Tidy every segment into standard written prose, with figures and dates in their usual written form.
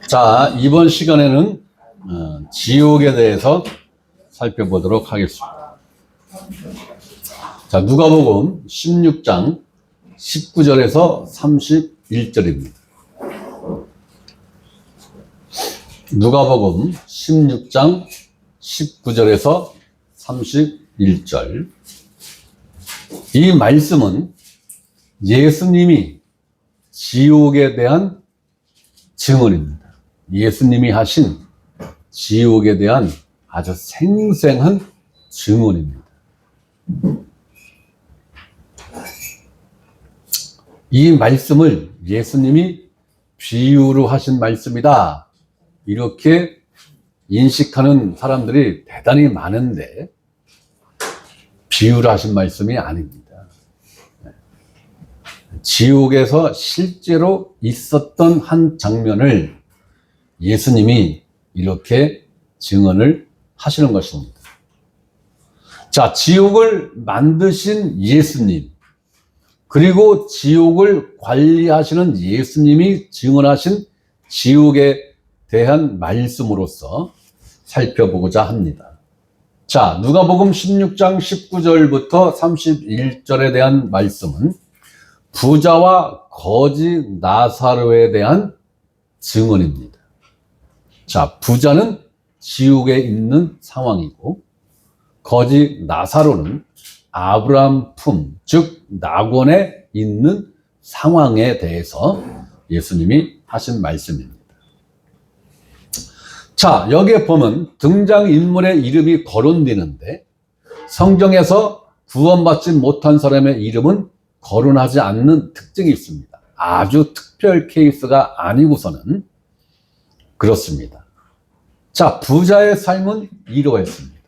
자, 이번 시간에는 지옥에 대해서 살펴보도록 하겠습니다. 자, 누가복음 16장 19절에서 31절입니다. 누가복음 16장 19절에서 31절. 이 말씀은 예수님이 지옥에 대한 증언입니다. 예수님이 하신 지옥에 대한 아주 생생한 증언입니다. 이 말씀을 예수님이 비유로 하신 말씀이다, 이렇게 인식하는 사람들이 대단히 많은데, 비유로 하신 말씀이 아닙니다. 지옥에서 실제로 있었던 한 장면을 예수님이 이렇게 증언을 하시는 것입니다. 자, 지옥을 만드신 예수님, 그리고 지옥을 관리하시는 예수님이 증언하신 지옥에 대한 말씀으로서 살펴보고자 합니다. 자, 누가복음 16장 19절부터 31절에 대한 말씀은 부자와 거지 나사로에 대한 증언입니다. 자, 부자는 지옥에 있는 상황이고, 거지 나사로는 아브라함 품, 즉 낙원에 있는 상황에 대해서 예수님이 하신 말씀입니다. 자, 여기에 보면 등장인물의 이름이 거론되는데, 성경에서 구원받지 못한 사람의 이름은 거론하지 않는 특징이 있습니다. 아주 특별 케이스가 아니고서는 그렇습니다. 자, 부자의 삶은 이러했습니다.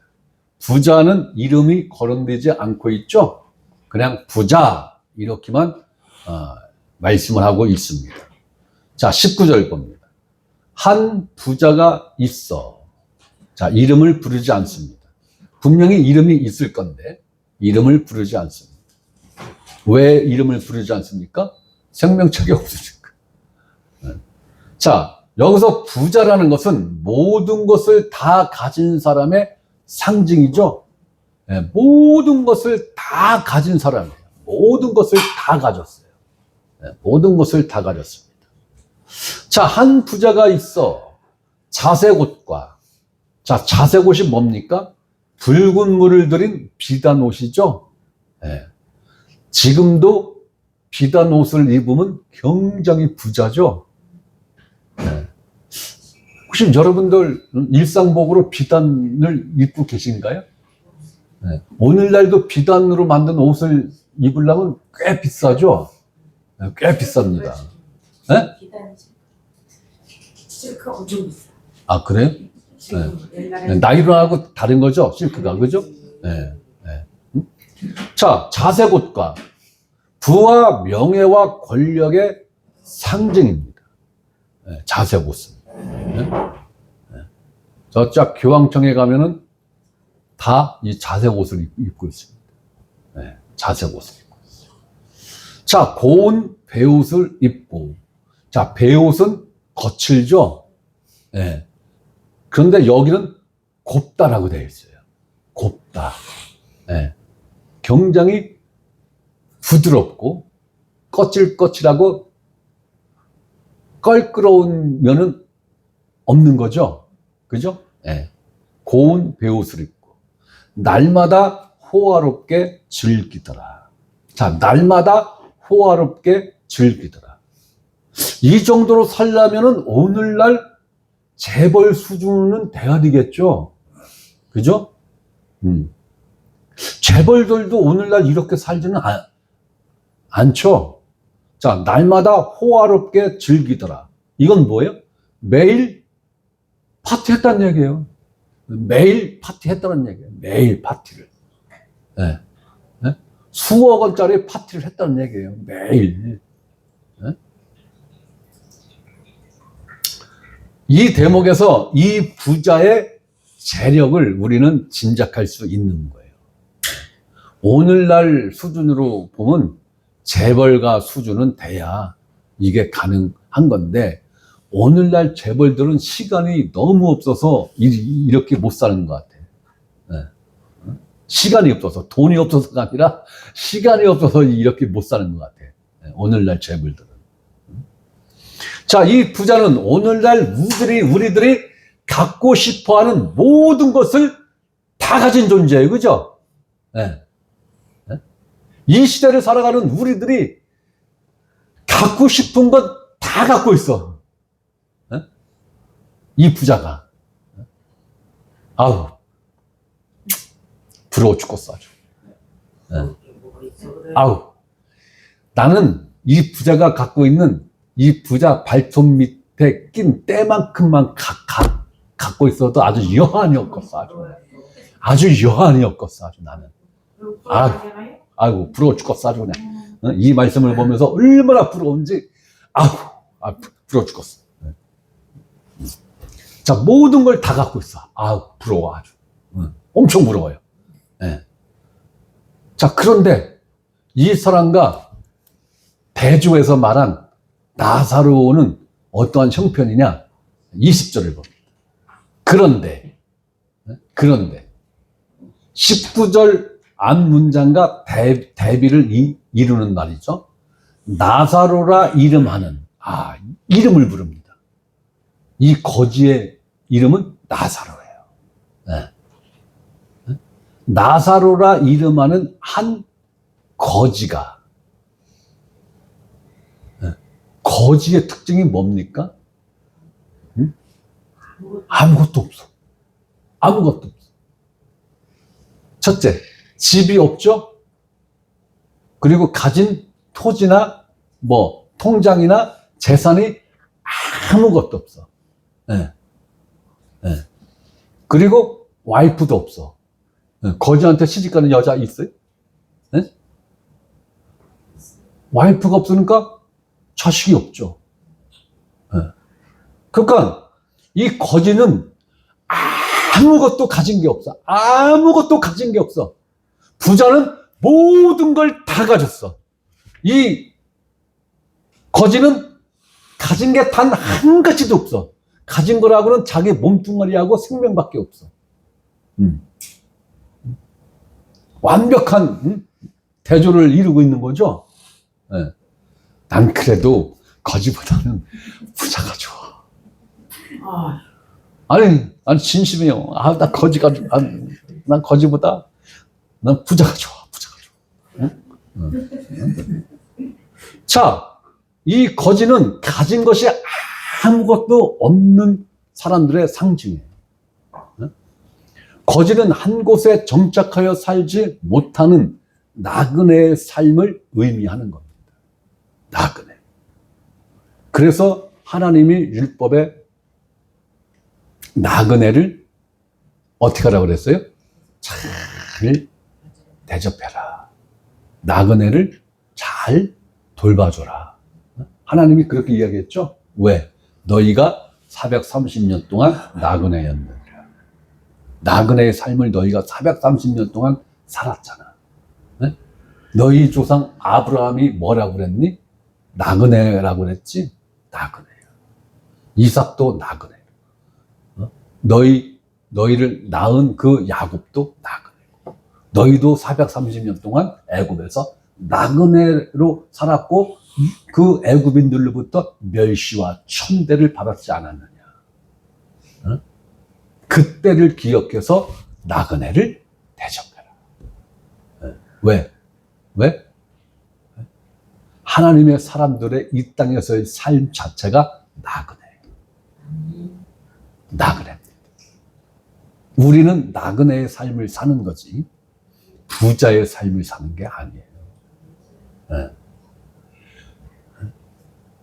부자는 이름이 거론되지 않고 있죠. 그냥 부자 이렇게만 말씀을 하고 있습니다. 자, 19절 봅니다. 한 부자가 있어. 자, 이름을 부르지 않습니다. 분명히 이름이 있을 건데 이름을 부르지 않습니다. 왜 이름을 부르지 않습니까? 생명책이 없으니까. 자, 여기서 부자라는 것은 모든 것을 다 가진 사람의 상징이죠. 모든 것을 다 가진 사람이에요. 모든 것을 다 가졌어요. 모든 것을 다 가졌습니다. 자, 한 부자가 있어. 자색옷과. 자, 자색옷이 뭡니까? 붉은 물을 들인 비단 옷이죠. 지금도 비단 옷을 입으면 굉장히 부자죠. 혹시 여러분들 일상복으로 비단을 입고 계신가요? 오늘날도 비단으로 만든 옷을 입으려면 꽤 비싸죠? 꽤 비쌉니다. 실크 엄청 비싸. 아, 그래요? 나이론하고 다른 거죠? 실크가, 그죠? 자, 자색옷과 부와 명예와 권력의 상징입니다. 자색옷은. 저쪽 교황청에 가면은 다 이 자색옷을 입고 있습니다. 자색옷을 입고 있어요. 자, 고운 베옷을 입고. 자, 베옷은 거칠죠? 그런데 여기는 곱다라고 되어 있어요. 곱다. 굉장히 부드럽고 거칠거칠하고 껄끄러운 면은 없는 거죠. 그죠? 고운 베옷을 입고 날마다 호화롭게 즐기더라. 자, 날마다 호화롭게 즐기더라. 이 정도로 살려면은 오늘날 재벌 수준은 돼야 되겠죠. 그죠? 재벌들도 오늘날 이렇게 살지는 않죠. 자, 날마다 호화롭게 즐기더라. 이건 뭐예요? 매일 파티했다는 얘기예요. 매일 파티했다는 얘기예요. 매일 파티를. 수억 원짜리 파티를 했다는 얘기예요. 매일. 이 대목에서 이 부자의 재력을 우리는 짐작할 수 있는 거예요. 오늘날 수준으로 보면 재벌가 수준은 돼야 이게 가능한 건데, 오늘날 재벌들은 시간이 너무 없어서 이렇게 못 사는 것 같아. 네. 시간이 없어서, 돈이 없어서가 아니라 시간이 없어서 이렇게 못 사는 것 같아. 네. 오늘날 재벌들은. 자, 이 부자는 오늘날 우리들이 갖고 싶어 하는 모든 것을 다 가진 존재예요. 그죠? 네. 네? 이 시대를 살아가는 우리들이 갖고 싶은 것 다 갖고 있어. 네? 이 부자가. 아우, 부러워 죽겠어, 아주. 네. 아우, 나는 이 부자가 갖고 있는 이 부자 발톱 밑에 낀 때만큼만 갖고 있어도 아주 여한이 없겠어, 아주 여한이 없겠어, 아주 나는. 아이고, 부러워 죽겠어, 아주 그냥. 이 말씀을 보면서 얼마나 부러운지, 부러워 죽겠어. 자, 모든 걸 다 갖고 있어. 부러워, 아주. 엄청 부러워요. 네. 자, 그런데 이 사람과 대조에서 말한 나사로는 어떠한 형편이냐? 20절을 봅니다. 그런데 19절 앞 문장과 대비를 이루는 말이죠. 나사로라 이름하는, 이름을 부릅니다. 이 거지의 이름은 나사로예요. 네. 나사로라 이름하는 한 거지가, 거지의 특징이 뭡니까? 아무것도 없어. 아무것도 없어. 첫째, 집이 없죠? 그리고 가진 토지나 통장이나 재산이 아무것도 없어. 네. 네. 그리고 와이프도 없어. 네. 거지한테 시집가는 여자 있어요? 네? 와이프가 없으니까 자식이 없죠. 네. 그러니까 이 거지는 아무것도 가진 게 없어. 아무것도 가진 게 없어. 부자는 모든 걸 다 가졌어. 이 거지는 가진 게 단 한 가지도 없어. 가진 거라고는 자기 몸뚱아리하고 생명밖에 없어. 완벽한 대조를 이루고 있는 거죠. 네. 난 그래도 거지보다는 부자가 좋아. 아니 진심이에요. 나 거지가, 난 거지보다 난 부자가 좋아. 자, 이 거지는 가진 것이 아무것도 없는 사람들의 상징이에요. 거지는 한 곳에 정착하여 살지 못하는 나그네의 삶을 의미하는 겁니다. 나그네. 그래서 하나님이 율법에 나그네를 어떻게 하라고 그랬어요? 잘 대접해라. 나그네를 잘 돌봐줘라. 하나님이 그렇게 이야기했죠? 왜? 너희가 430년 동안 나그네였느니라. 나그네의 삶을 너희가 430년 동안 살았잖아. 네? 너희 조상 아브라함이 뭐라고 그랬니? 나그네라고 그랬지? 나그네야. 이삭도 나그네. 너희를 낳은 그 야곱도 나그네고, 너희도 430년 동안 애굽에서 나그네로 살았고 그 애굽인들로부터 멸시와 천대를 받았지 않았느냐. 그때를 기억해서 나그네를 대접해라. 왜? 하나님의 사람들의 이 땅에서의 삶 자체가 나그네. 우리는 나그네의 삶을 사는 거지 부자의 삶을 사는 게 아니에요. 네.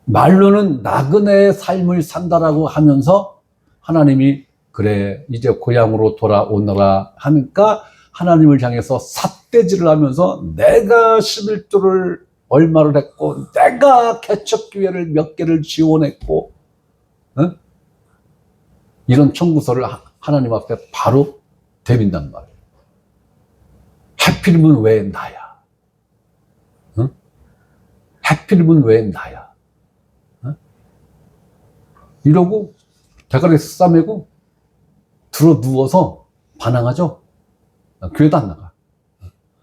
말로는 나그네의 삶을 산다라고 하면서 하나님이 그래 이제 고향으로 돌아오너라 하니까 하나님을 향해서 삿대질을 하면서 내가 11조를 얼마를 했고 내가 개척기회를 몇 개를 지원했고 이런 청구서를 하나님 앞에 바로 대빈단 말이에요. 하필이면 왜 나야? 하필이면 왜 나야? 이러고 대가리 싸매고 들어 누워서 반항하죠. 교회도 안 나가.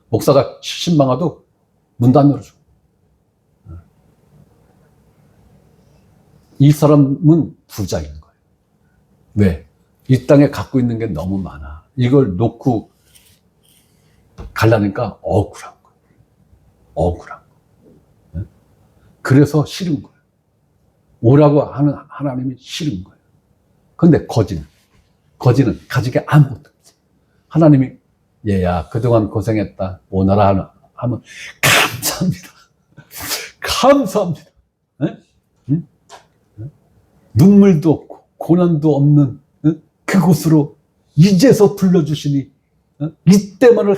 목사가 신방와도 문도 안 열어줘. 이 사람은 부자인 거예요. 왜? 이 땅에 갖고 있는 게 너무 많아. 이걸 놓고 가려니까 억울한 거예요. 억울한 거예요. 그래서 싫은 거예요. 오라고 하는 하나님이 싫은 거예요. 근데 거지는 가진 게 아무것도 없어요. 하나님이 얘야 그동안 고생했다 오너라 하면 감사합니다. 감사합니다. 응? 눈물도 없고 고난도 없는 그곳으로 이제서 불러주시니 이때만을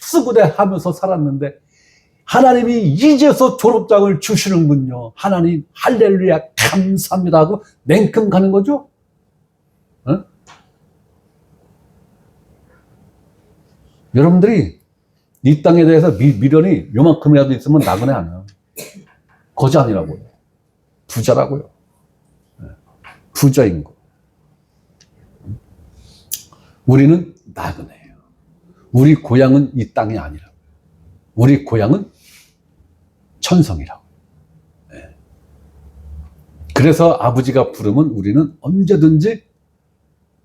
쓰고대 하면서 살았는데 하나님이 이제서 졸업장을 주시는군요. 하나님 할렐루야 감사합니다 하고 냉큼 가는 거죠. 여러분들이 이 땅에 대해서 미련이 요만큼이라도 있으면 나그네 아니에요. 거지 아니라고요. 부자라고요. 부자인 거. 우리는 나그네예요. 우리 고향은 이 땅이 아니라고요. 우리 고향은 천성이라고. 그래서 아버지가 부르면 우리는 언제든지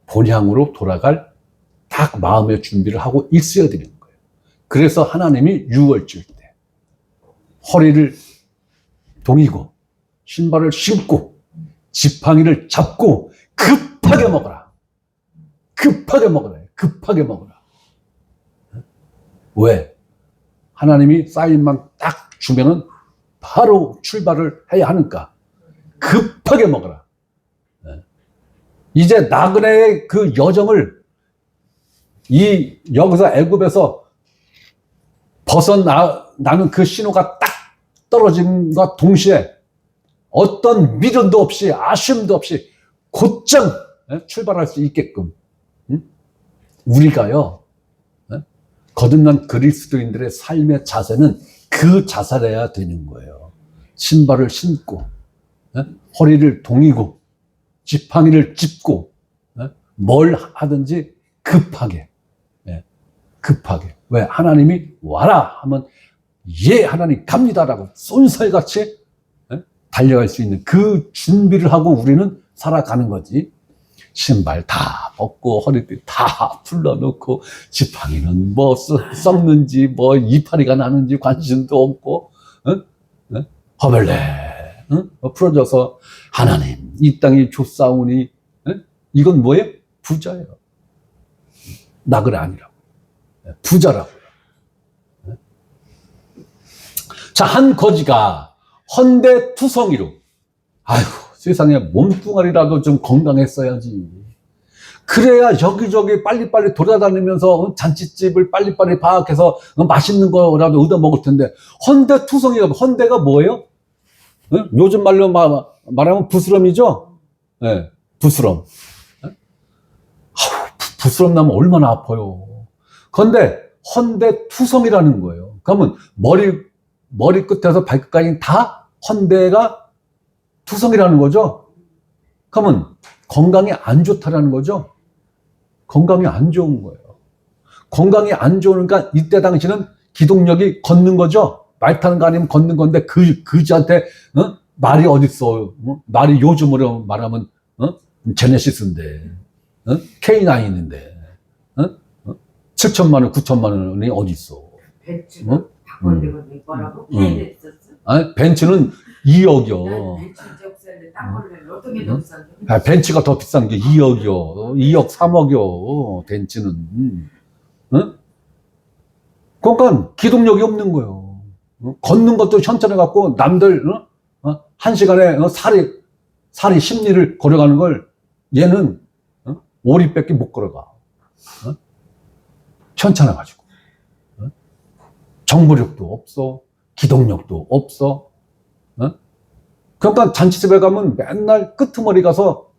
본향으로 돌아갈 딱 마음의 준비를 하고 있어야 되는 거예요. 그래서 하나님이 유월절 때 허리를 동이고 신발을 신고 지팡이를 잡고 급하게 먹어라. 급하게 먹어라. 급하게 먹어라. 왜? 하나님이 사인만 딱 주면은 바로 출발을 해야 하니까 급하게 먹어라. 이제 나그네의 그 여정을 여기서 애굽에서 벗어나는 그 신호가 딱 떨어진과 동시에 어떤 미련도 없이 아쉬움도 없이 곧장 출발할 수 있게끔 우리가요 거듭난 그리스도인들의 삶의 자세는 그 자세여야 되는 거예요. 신발을 신고 허리를 동이고 지팡이를 짚고 뭘 하든지 급하게 왜? 하나님이 와라 하면 예 하나님 갑니다라고 쏜살같이 달려갈 수 있는 그 준비를 하고 우리는 살아가는 거지. 신발 다 벗고 허리띠 다 풀러놓고 지팡이는 뭐 썩는지 뭐 이파리가 나는지 관심도 없고 허벌레 풀어져서 하나님 이 땅이 좁사오니 이건 뭐예요? 부자예요. 나그네 아니라고. 부자라고요. 자, 한 거지가 헌데투성이로 아이고 세상에 몸뚱아리라도 좀 건강했어야지. 그래야 여기저기 빨리빨리 돌아다니면서 잔치집을 빨리빨리 파악해서 맛있는 거라도 얻어 먹을 텐데 헌데투성이가 헌데가 뭐예요? 요즘 말로 말하면 부스럼이죠? 네, 부스럼. 부스럼 나면 얼마나 아파요. 그런데 헌데투성이라는 거예요. 그러면 머리 끝에서 발끝까지 다 헌데가 투성이라는 거죠. 그러면 건강이 안 좋다라는 거죠. 건강이 안 좋은 거예요. 건강이 안 좋으니까 이때 당시는 기동력이 걷는 거죠. 말 타는 거 아니면 걷는 건데 그지한테 말이 어딨어. 말이 요즘으로 말하면 제네시스인데 K9인데 7천만 원, 9천만 원이 어디 있어? 벤츠가 바꿔내고 뭐라고? K는 있었어? 아니, 벤츠는 2억이요. 벤츠 이제 없었는데 딴 걸로 해. 어떤 게 더 비싼데? 아, 벤츠가 더 비싼 게 2억이요. 2억, 3억이요. 벤츠는. 응? 그러니까 기동력이 없는 거예요. 걷는 것도 현찮아갖고 남들 한 시간에 사리 심리를 걸어가는 걸 얘는 오리밖에 못 걸어가. 현찮아가지고. 정보력도 없어. 기동력도 없어. 그러니까 잔치집에 가면 맨날 끄트머리 가서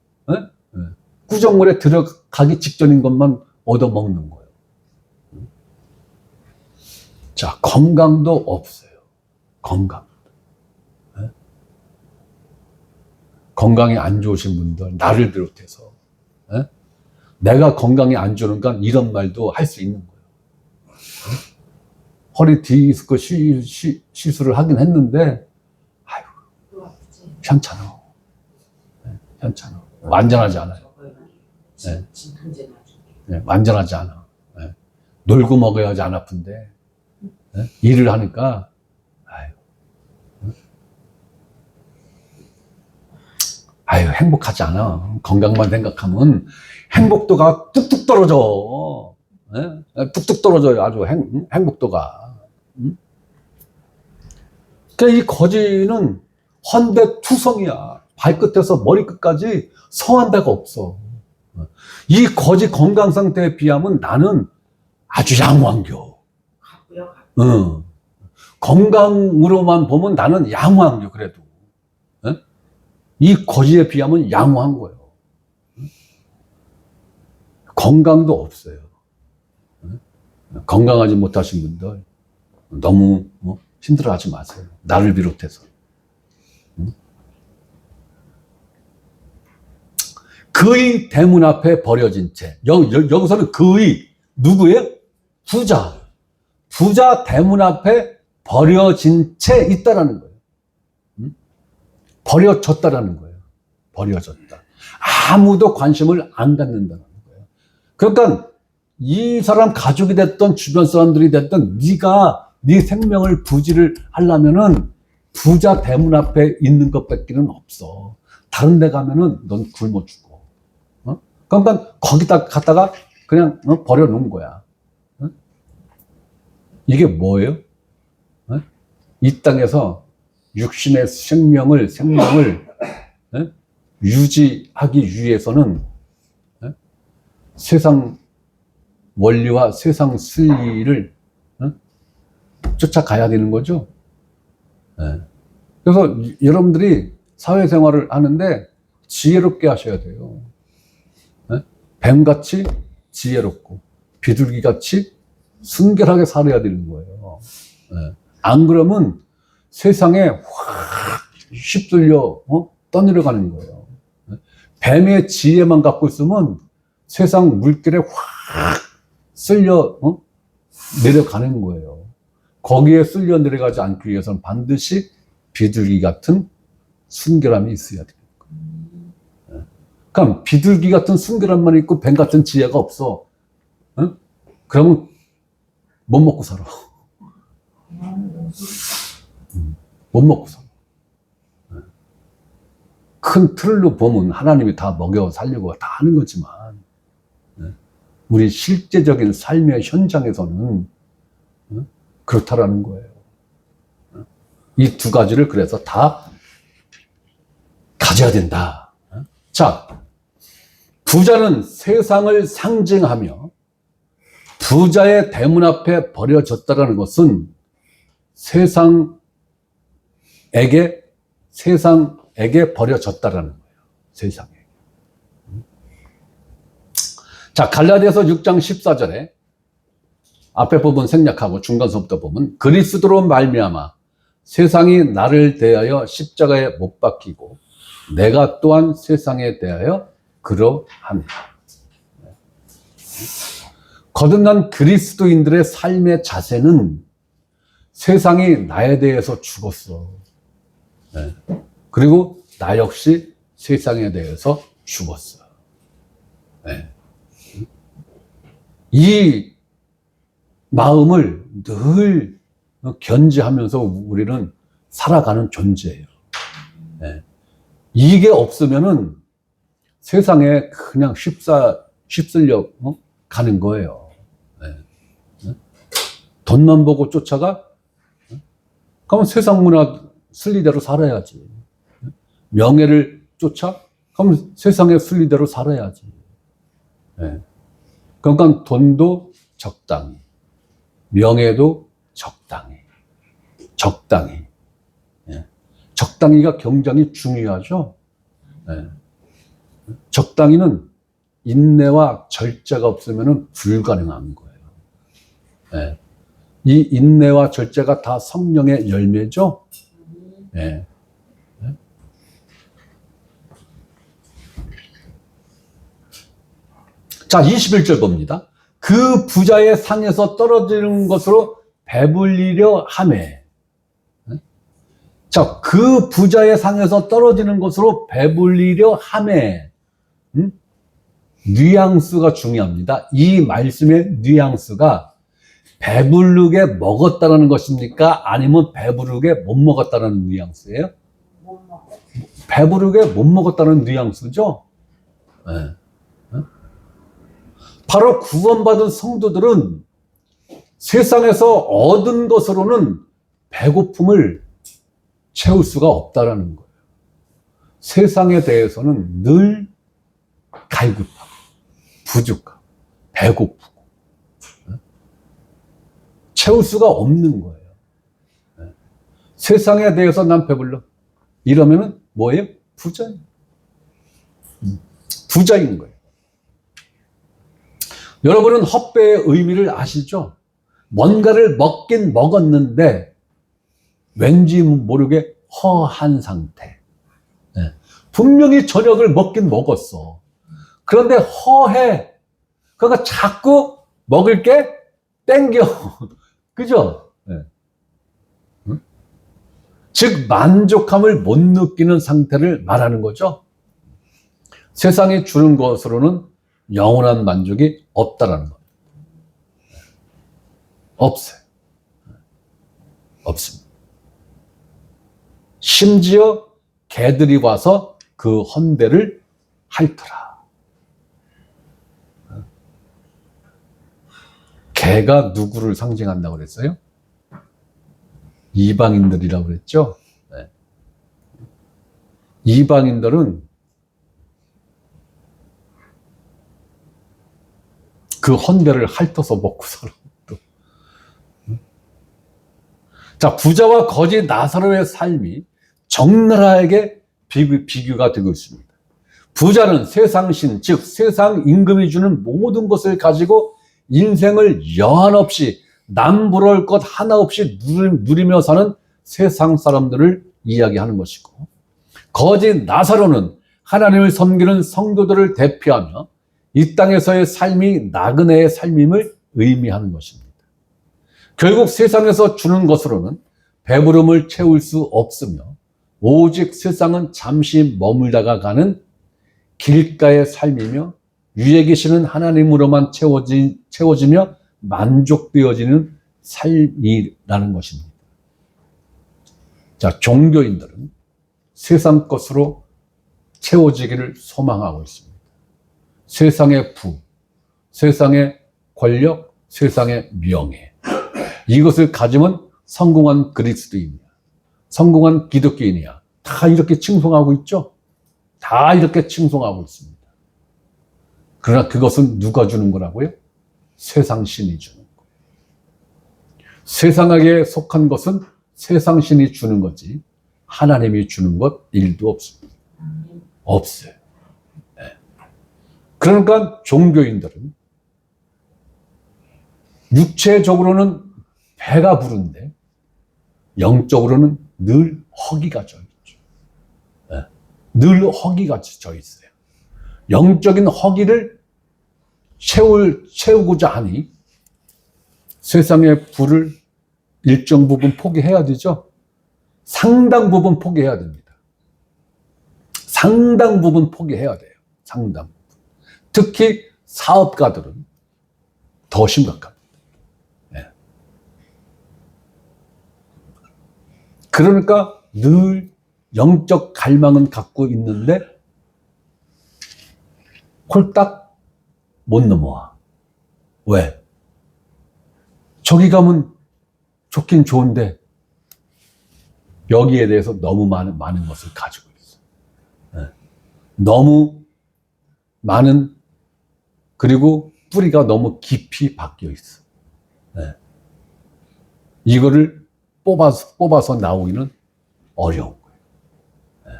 구정물에 들어가기 직전인 것만 얻어먹는 거예요. 자, 건강도 없어요. 건강. 건강이 안 좋으신 분들, 나를 비롯해서. 예? 내가 건강이 안 좋으니까 이런 말도 할 수 있는 거예요. 허리 디스크 시술을 하긴 했는데, 아유, 그거 아프지? 괜찮아. 괜찮아. 완전하지 않아요. 네. 진통제 놔줄게. 네, 완전하지 않아. 네. 놀고 먹어야지 안 아픈데, 네? 일을 하니까, 아유, 행복하지 않아. 건강만 생각하면 행복도가 뚝뚝 떨어져. 예? 뚝뚝 떨어져요. 아주 행복도가. 응? 그러니까 이 거지는 헌데투성이야. 발끝에서 머리끝까지 성한 데가 없어. 이 거지 건강 상태에 비하면 나는 아주 양호한겨. 가고요. 응. 건강으로만 보면 나는 양호한겨, 그래도. 예? 이 거지에 비하면 양호한 거예요. 건강도 없어요. 건강하지 못하신 분들 너무 힘들어하지 마세요. 나를 비롯해서. 그의 대문 앞에 버려진 채. 여기서는 그의 누구예요? 부자. 부자 대문 앞에 버려진 채 있다라는 거예요. 버려졌다라는 거예요. 버려졌다. 아무도 관심을 안 갖는다는 거예요. 그러니까 이 사람 가족이 됐던 주변 사람들이 됐던 네가 네 생명을 부지를 하려면은 부자 대문 앞에 있는 것밖에는 없어. 다른 데 가면은 넌 굶어 죽어. 그러니까 거기다 갖다가 그냥 버려놓은 거야. 이게 뭐예요? 이 땅에서 육신의 생명을 유지하기 위해서는 세상 원리와 세상 순리를 쫓아가야 되는 거죠. 그래서 여러분들이 사회생활을 하는데 지혜롭게 하셔야 돼요. 뱀같이 지혜롭고 비둘기같이 순결하게 살아야 되는 거예요. 안 그러면 세상에 확 휩쓸려 떠내려가는 거예요. 뱀의 지혜만 갖고 있으면 세상 물결에 확 쓸려 내려가는 거예요. 거기에 쓸려 내려가지 않기 위해서는 반드시 비둘기 같은 순결함이 있어야 돼요. 그러니까 비둘기 같은 순결함만 있고 뱀 같은 지혜가 없어. 그러면 못 먹고 살아. 못 먹고 살아. 큰 틀로 보면 하나님이 다 먹여 살려고 다 하는 거지만 우리 실제적인 삶의 현장에서는 그렇다라는 거예요. 이 두 가지를 그래서 다 가져야 된다. 자, 부자는 세상을 상징하며 부자의 대문 앞에 버려졌다는 것은 세상에게 버려졌다라는 거예요. 세상에. 자, 갈라디아서 6장 14절에 앞에 부분 생략하고 중간서부터 보면 그리스도로 말미암아 세상이 나를 대하여 십자가에 못 박히고 내가 또한 세상에 대하여 그러하노라. 거듭난 그리스도인들의 삶의 자세는 세상이 나에 대해서 죽었어. 그리고 나 역시 세상에 대해서 죽었어. 이 마음을 늘 견지하면서 우리는 살아가는 존재예요. 이게 없으면은 세상에 그냥 휩쓸려 가는 거예요. 돈만 보고 쫓아가? 그러면 세상 문화 순리대로 살아야지. 명예를 쫓아? 그러면 세상의 순리대로 살아야지. 그러니까 돈도 적당히, 명예도 적당히. 적당히가 굉장히 중요하죠. 적당히는 인내와 절제가 없으면 불가능한 거예요. 이 인내와 절제가 다 성령의 열매죠. 자, 21절 봅니다. 그 부자의 상에서 떨어지는 것으로 배불리려 하매. 자, 그 부자의 상에서 떨어지는 것으로 배불리려 하매. 뉘앙스가 중요합니다. 이 말씀의 뉘앙스가 배부르게 먹었다는 것입니까? 아니면 배부르게 못 먹었다는 뉘앙스예요? 못 먹어. 배부르게 못 먹었다는 뉘앙스죠? 네. 바로 구원받은 성도들은 세상에서 얻은 것으로는 배고픔을 채울 수가 없다라는 거예요. 세상에 대해서는 늘 갈급하고 부족하고 배고프고 채울 수가 없는 거예요. 세상에 대해서 난 배불러. 이러면은 뭐예요? 부자예요. 부자인 거예요. 여러분은 헛배의 의미를 아시죠? 뭔가를 먹긴 먹었는데 왠지 모르게 허한 상태. 분명히 저녁을 먹긴 먹었어. 그런데 허해. 그러니까 자꾸 먹을 게 땡겨. 그죠? 즉 만족함을 못 느끼는 상태를 말하는 거죠. 세상이 주는 것으로는 영원한 만족이 없다라는 것. 없어요. 없습니다. 심지어 개들이 와서 그 헌대를 핥더라. 개가 누구를 상징한다고 그랬어요? 이방인들이라고 그랬죠? 네. 이방인들은 그 헌대를 핥아서 먹고 살아. 자, 부자와 거지 나사로의 삶이 적나라하게 비교가 되고 있습니다. 부자는 세상신, 즉 세상 임금이 주는 모든 것을 가지고 인생을 여한없이 남부러울 것 하나 없이 누리며 사는 세상 사람들을 이야기하는 것이고, 거지 나사로는 하나님을 섬기는 성도들을 대표하며 이 땅에서의 삶이 나그네의 삶임을 의미하는 것입니다. 결국 세상에서 주는 것으로는 배부름을 채울 수 없으며 오직 세상은 잠시 머물다가 가는 길가의 삶이며 위에 계시는 하나님으로만 채워지며 만족되어지는 삶이라는 것입니다. 자, 종교인들은 세상 것으로 채워지기를 소망하고 있습니다. 세상의 부, 세상의 권력, 세상의 명예. 이것을 가지면 성공한 그리스도인이야, 성공한 기독교인이야. 다 이렇게 칭송하고 있죠? 다 이렇게 칭송하고 있습니다. 그러나 그것은 누가 주는 거라고요? 세상 신이 주는 거예요. 세상에게 속한 것은 세상 신이 주는 거지 하나님이 주는 것 일도 없습니다. 없어요. 네. 그러니까 종교인들은 육체적으로는 배가 부른데 영적으로는 늘 허기가 져 있죠. 네. 늘 허기가 져 있어요. 영적인 허기를 채우고자 하니 세상의 부를 일정 부분 포기해야 되죠. 상당 부분 포기해야 됩니다. 상당 부분 포기해야 돼요. 상당 부분. 특히 사업가들은 더 심각합니다. 네. 그러니까 늘 영적 갈망은 갖고 있는데 홀딱 못 넘어와. 왜? 저기 가면 좋긴 좋은데 여기에 대해서 너무 많은 것을 가지고 있어. 네. 너무 많은, 그리고 뿌리가 너무 깊이 박혀 있어. 네. 이거를 뽑아서 나오기는 어려운 거예요. 네.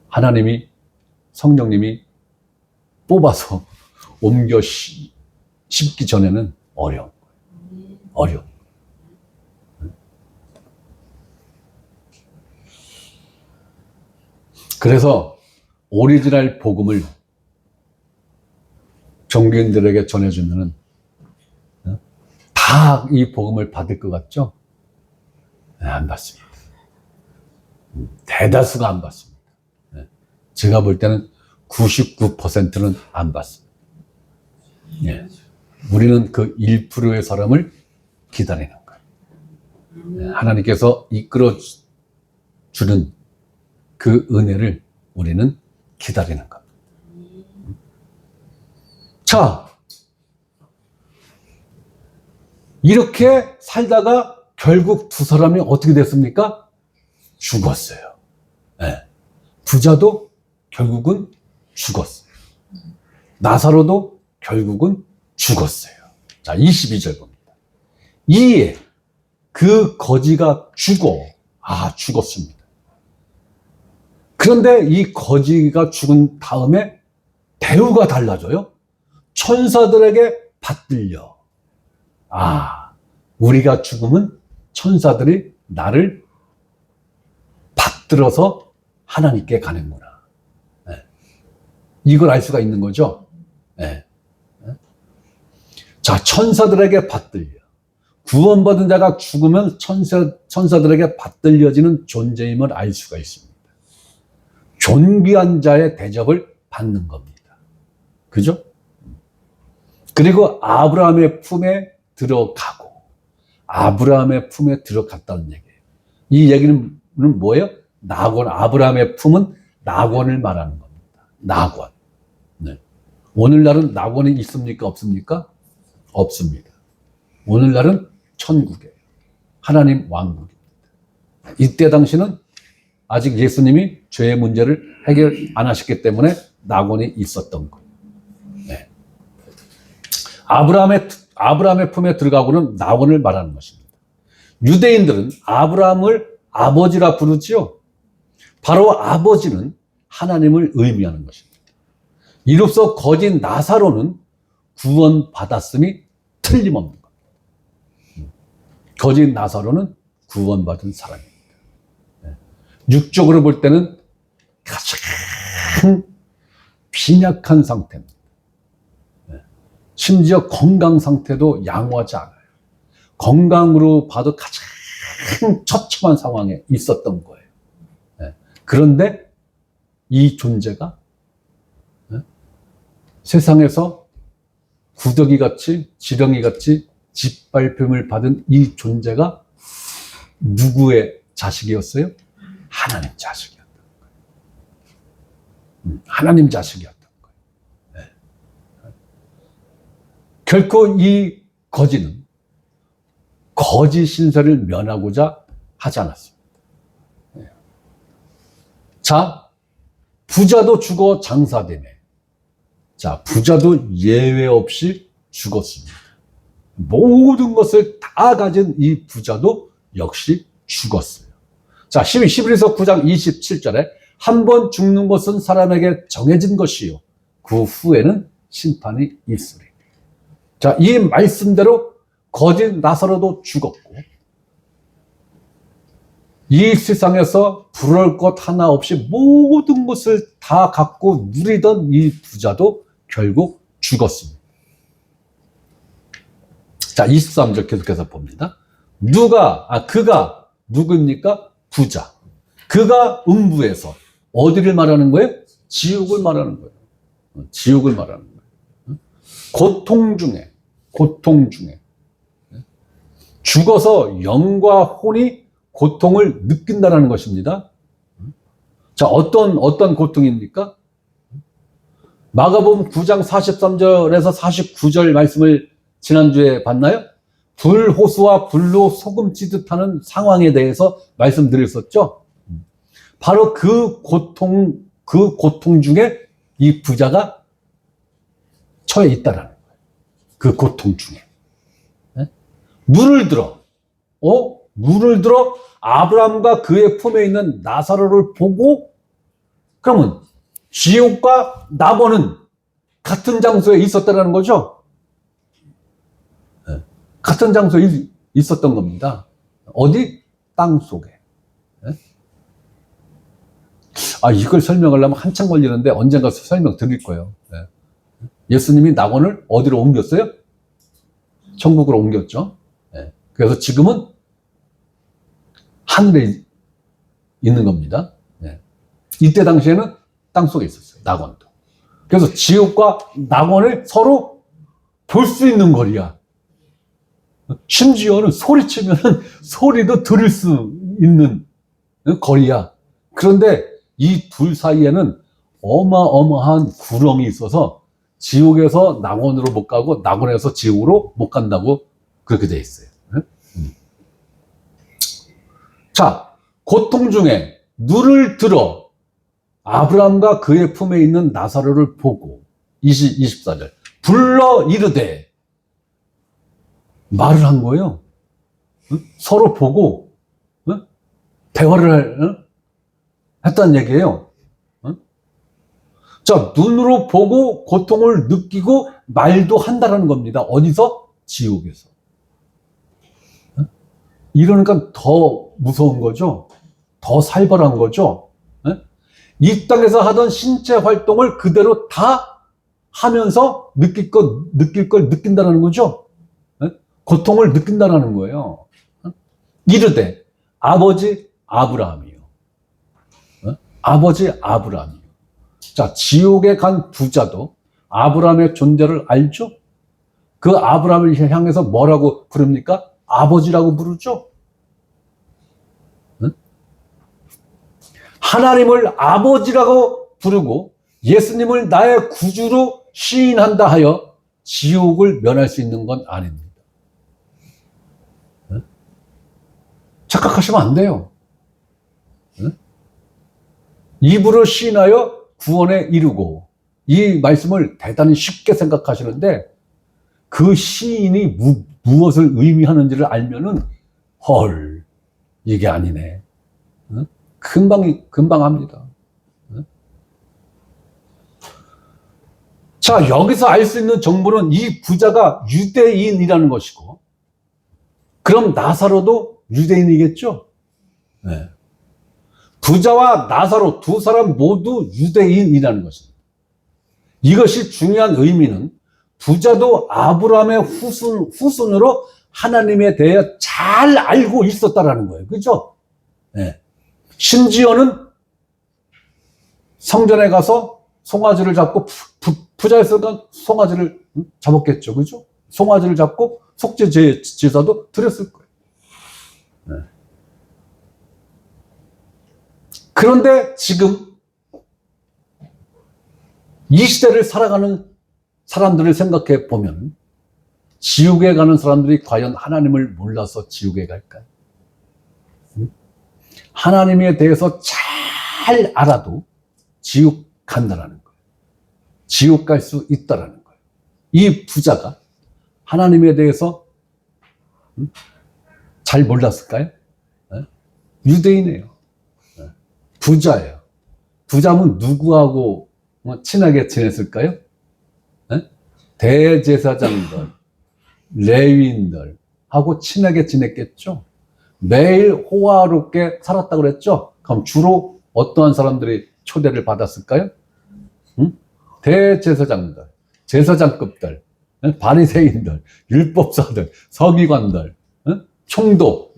하나님이, 성령님이 뽑아서 옮겨 심기 전에는 어려운 거예요. 어려운 거예요. 그래서 오리지널 복음을 종교인들에게 전해주면은 다 이 복음을 받을 것 같죠? 네, 안 받습니다. 대다수가 안 받습니다. 네. 제가 볼 때는 99%는 안 받습니다. 네. 우리는 그 1%의 사람을 기다리는 거예요. 네. 하나님께서 이끌어 주는 그 은혜를 우리는 기다리는 겁니다. 자, 이렇게 살다가 결국 두 사람이 어떻게 됐습니까? 죽었어요. 네. 부자도 결국은 죽었어요. 나사로도 결국은 죽었어요. 자, 22절 봅니다. 이에 그 거지가 죽었습니다. 그런데 이 거지가 죽은 다음에 대우가 달라져요. 천사들에게 받들려. 우리가 죽으면 천사들이 나를 받들어서 하나님께 가는구나. 네. 이걸 알 수가 있는 거죠. 네. 자, 천사들에게 받들려. 구원받은 자가 죽으면 천사들에게 받들려지는 존재임을 알 수가 있습니다. 존귀한 자의 대접을 받는 겁니다. 그죠? 그리고 아브라함의 품에 들어가고, 아브라함의 품에 들어갔다는 얘기예요. 이 얘기는 뭐예요? 낙원, 아브라함의 품은 낙원을 말하는 겁니다. 낙원. 네. 오늘날은 낙원이 있습니까? 없습니까? 없습니다. 오늘날은 천국이에요. 하나님 왕국입니다. 이때 당시는 아직 예수님이 죄의 문제를 해결 안 하셨기 때문에 낙원이 있었던 거예요. 네. 아브라함의 품에 들어가고는 낙원을 말하는 것입니다. 유대인들은 아브라함을 아버지라 부르지요. 바로 아버지는 하나님을 의미하는 것입니다. 이로써 거진 나사로는 구원받았음이 틀림없는 겁니다. 거진 나사로는 구원받은 사람입니다. 육적으로 볼 때는 가장 빈약한 상태입니다. 심지어 건강 상태도 양호하지 않아요. 건강으로 봐도 가장 처참한 상황에 있었던 거예요. 그런데 이 존재가 세상에서 구더기같이 지렁이같이 짓밟힘을 받은 이 존재가 누구의 자식이었어요? 하나님 자식이었던 거예요. 하나님 자식이었던 거예요. 결코 이 거지는 거지 신세를 면하고자 하지 않았습니다. 자, 부자도 죽어 장사되네. 자, 부자도 예외 없이 죽었습니다. 모든 것을 다 가진 이 부자도 역시 죽었어요. 자, 11에서 9장 27절에 한 번 죽는 것은 사람에게 정해진 것이요. 그 후에는 심판이 있으리. 자, 이 말씀대로 거짓 나사로도 죽었고, 이 세상에서 부러울 것 하나 없이 모든 것을 다 갖고 누리던 이 부자도 결국 죽었습니다. 자, 23절 계속해서 봅니다. 그가 누구입니까? 부자. 그가 음부에서 어디를 말하는 거예요? 지옥을 말하는 거예요. 지옥을 말하는 거예요. 고통 중에 죽어서 영과 혼이 고통을 느낀다는 것입니다. 자, 어떤 고통입니까? 마가복음 9장 43절에서 49절 말씀을 지난주에 봤나요? 불호수와 불로 소금 찌듯하는 상황에 대해서 말씀드렸었죠. 바로 그 고통 중에 이 부자가 처해 있다라는 거예요. 그 고통 중에. 물을 들어 아브라함과 그의 품에 있는 나사로를 보고, 그러면 지옥과 낙원은 같은 장소에 있었다는 거죠. 같은 장소에 있었던 겁니다. 어디? 땅 속에. 이걸 설명하려면 한참 걸리는데 언젠가 설명 드릴 거예요. 예수님이 낙원을 어디로 옮겼어요? 천국으로 옮겼죠. 예. 그래서 지금은 하늘에 있는 겁니다. 예. 이때 당시에는 땅속에 있었어요. 낙원도. 그래서 지옥과 낙원을 서로 볼 수 있는 거리야. 심지어는 소리치면 소리도 들을 수 있는 거리야. 그런데 이 둘 사이에는 어마어마한 구렁이 있어서 지옥에서 낙원으로 못 가고 낙원에서 지옥으로 못 간다고 그렇게 돼 있어요. 자, 고통 중에 눈을 들어 아브라함과 그의 품에 있는 나사로를 보고 24절 불러 이르되 말을 한 거예요. 서로 보고 대화를 했다는 얘기예요. 자, 눈으로 보고 고통을 느끼고 말도 한다라는 겁니다. 어디서? 지옥에서. 이러니까 더 무서운 거죠. 더 살벌한 거죠. 이 땅에서 하던 신체 활동을 그대로 다 하면서 느낄 걸 느낀다는 거죠. 고통을 느낀다는 거예요. 이르되 아버지 아브라함이요. 아버지 아브라함이요. 자, 지옥에 간 부자도 아브라함의 존재를 알죠? 그 아브라함을 향해서 뭐라고 부릅니까? 아버지라고 부르죠? 하나님을 아버지라고 부르고 예수님을 나의 구주로 시인한다 하여 지옥을 면할 수 있는 건 아닙니다. 착각하시면 안 돼요. 입으로 시인하여 구원에 이르고, 이 말씀을 대단히 쉽게 생각하시는데 그 시인이 무엇을 의미하는지를 알면은 헐, 이게 아니네. 금방 합니다. 자, 여기서 알 수 있는 정보는 이 부자가 유대인이라는 것이고, 그럼 나사로도 유대인이겠죠? 네. 부자와 나사로 두 사람 모두 유대인이라는 것입니다. 이것이 중요한 의미는 부자도 아브라함의 후손으로 하나님에 대해 잘 알고 있었다라는 거예요. 그죠? 네. 심지어는 성전에 가서 송아지를 잡고 부자였으니까 송아지를 잡았겠죠. 그죠? 송아지를 잡고 속죄 제사도 드렸을 거예요. 네. 그런데 지금 이 시대를 살아가는 사람들을 생각해 보면 지옥에 가는 사람들이 과연 하나님을 몰라서 지옥에 갈까요? 하나님에 대해서 잘 알아도 지옥 간다라는 거예요. 지옥 갈 수 있다라는 거예요. 이 부자가 하나님에 대해서 잘 몰랐을까요? 유대인이에요. 부자예요. 부자면 누구하고 친하게 지냈을까요? 대제사장들, 레위인들하고 친하게 지냈겠죠. 매일 호화롭게 살았다고 그랬죠. 그럼 주로 어떠한 사람들이 초대를 받았을까요? 대제사장들, 제사장급들, 바리새인들, 율법사들, 서기관들, 총독,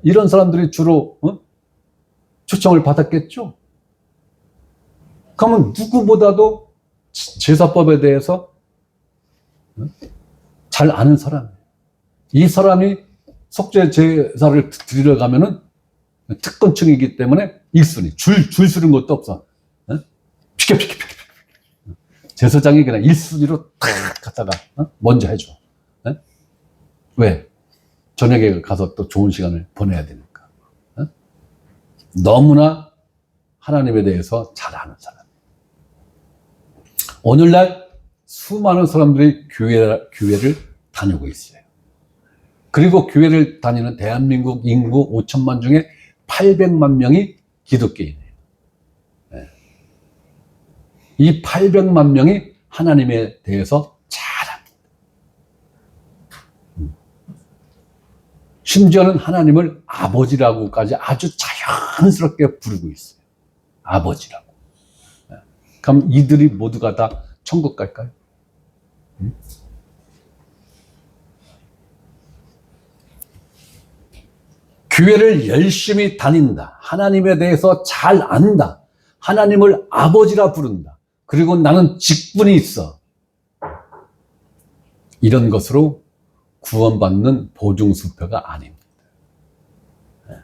이런 사람들이 주로 초청을 받았겠죠. 그러면 누구보다도 제사법에 대해서 잘 아는 사람이에요. 이 사람이 속죄 제사를 드리러 가면은 특권층이기 때문에 1순위, 줄 서는 것도 없어. 피켜. 제사장이 그냥 1순위로 탁 갖다가 먼저 해줘. 왜? 저녁에 가서 또 좋은 시간을 보내야 되니까. 너무나 하나님에 대해서 잘 아는 사람. 오늘날 수많은 사람들이 교회를 다니고 있어요. 그리고 교회를 다니는 대한민국 인구 5천만 중에 800만 명이 기독교인이에요. 네. 이 800만 명이 하나님에 대해서 잘 압니다. 심지어는 하나님을 아버지라고까지 아주 자연스럽게 부르고 있어요. 아버지라고. 네. 그럼 이들이 모두가 다 천국 갈까요? 교회를 열심히 다닌다. 하나님에 대해서 잘 안다. 하나님을 아버지라 부른다. 그리고 나는 직분이 있어. 이런 것으로 구원받는 보증수표가 아닙니다.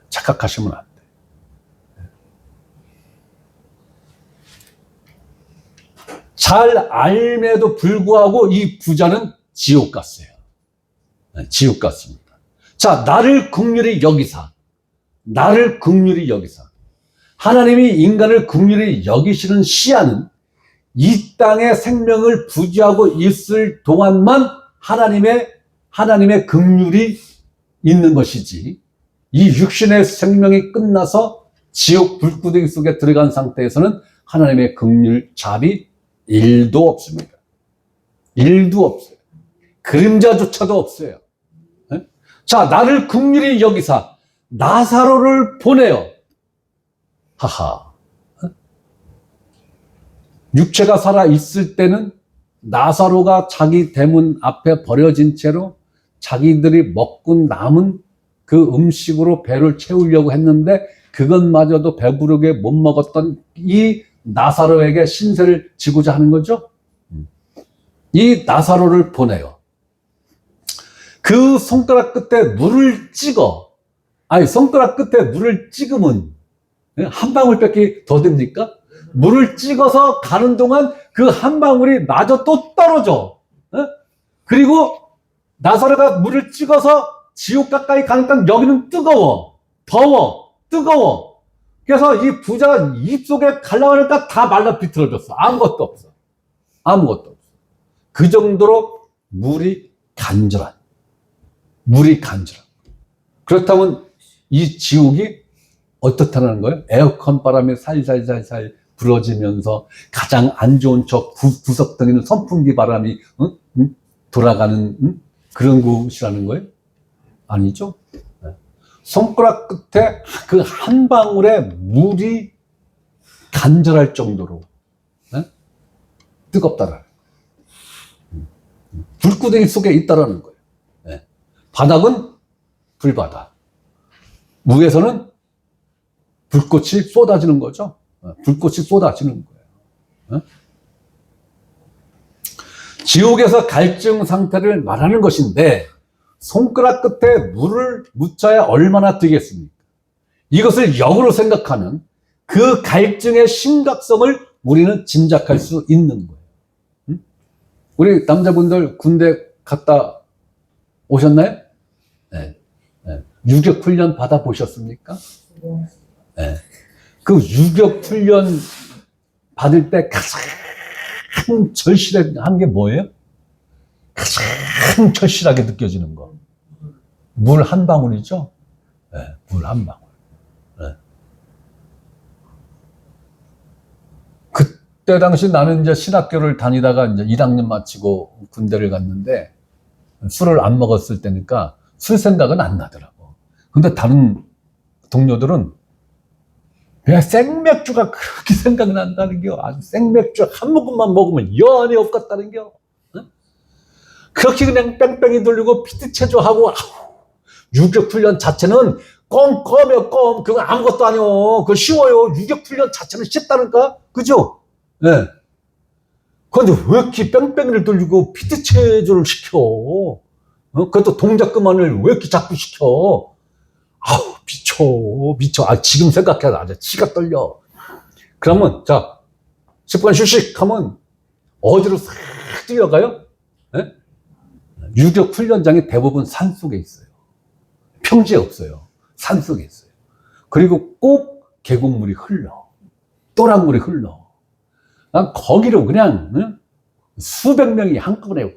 착각하시면 안 돼요. 잘 알매도 불구하고 이 부자는 지옥 갔어요. 지옥 갔습니다. 자, 나를 긍휼히 여기사. 나를 긍휼히 여기사. 하나님이 인간을 긍휼히 여기시는 시야는 이 땅의 생명을 부지하고 있을 동안만 하나님의 긍휼이 있는 것이지, 이 육신의 생명이 끝나서 지옥 불구덩이 속에 들어간 상태에서는 하나님의 긍휼 자비 1도 없습니다. 1도 없어요. 그림자조차도 없어요. 자, 나를 긍휼히 여기사 나사로를 보내요. 하하. 육체가 살아 있을 때는 나사로가 자기 대문 앞에 버려진 채로 자기들이 먹고 남은 그 음식으로 배를 채우려고 했는데 그것마저도 배부르게 못 먹었던 이 나사로에게 신세를 지고자 하는 거죠. 이 나사로를 보내요. 그 손가락 끝에 물을 찍어. 아니, 손가락 끝에 물을 찍으면 한 방울밖에 더 됩니까? 물을 찍어서 가는 동안 그 한 방울이 마저 또 떨어져. 그리고 나사로가 물을 찍어서 지옥 가까이 가니까 여기는 뜨거워. 더워. 뜨거워. 그래서 이 부자가 입속에 갈라가니까 다 말라 비틀어졌어. 아무것도 없어. 아무것도 없어. 그 정도로 물이 간절한. 물이 간절한. 그렇다면 이 지옥이 어떻다는 거예요? 에어컨 바람에 살살살살 불어지면서 가장 안 좋은 저 구석덩이는 선풍기 바람이 돌아가는 그런 곳이라는 거예요? 아니죠? 손가락 끝에 그 한 방울의 물이 간절할 정도로 뜨겁다라는 거예요. 불구덩이 속에 있다라는 거예요. 바닥은 불바다. 위에서는 불꽃이 쏟아지는 거죠. 불꽃이 쏟아지는 거예요. 지옥에서 갈증 상태를 말하는 것인데 손가락 끝에 물을 묻혀야 얼마나 되겠습니까? 이것을 역으로 생각하면 그 갈증의 심각성을 우리는 짐작할 수 있는 거예요. 우리 남자분들 군대 갔다 오셨나요? 네. 유격훈련 받아보셨습니까? 네. 그 유격훈련 받을 때 가장 절실한 게 뭐예요? 가장 절실하게 느껴지는 거. 물 한 방울이죠? 네, 물 한 방울. 네. 그때 당시 나는 이제 신학교를 다니다가 이제 1학년 마치고 군대를 갔는데 술을 안 먹었을 때니까 술 생각은 안 나더라고. 근데 다른 동료들은 왜 생맥주가 그렇게 생각난다는 겨. 아주 생맥주 한 모금만 먹으면 여한이 없겠다는 겨. 그렇게 그냥 뺑뺑이 돌리고 피트체조하고 유격훈련 자체는 껌껌이요 껌. 그건 아무것도 아니요. 그거 쉬워요. 유격훈련 자체는 쉽다니까. 그죠? 예. 네. 그런데 왜 이렇게 뺑뺑이를 돌리고 피트체조를 시켜? 그것도 동작 그만을 왜 이렇게 자꾸 시켜? 아우, 미쳐. 아, 지금 생각해도 아주 치가 떨려. 그러면, 자, 10분 휴식 하면 어디로 싹 뛰어가요? 네? 유격 훈련장이 대부분 산 속에 있어요. 평지에 없어요. 산 속에 있어요. 그리고 꼭 계곡물이 흘러. 또랑물이 흘러. 난 거기로 그냥, 수백 명이 한꺼번에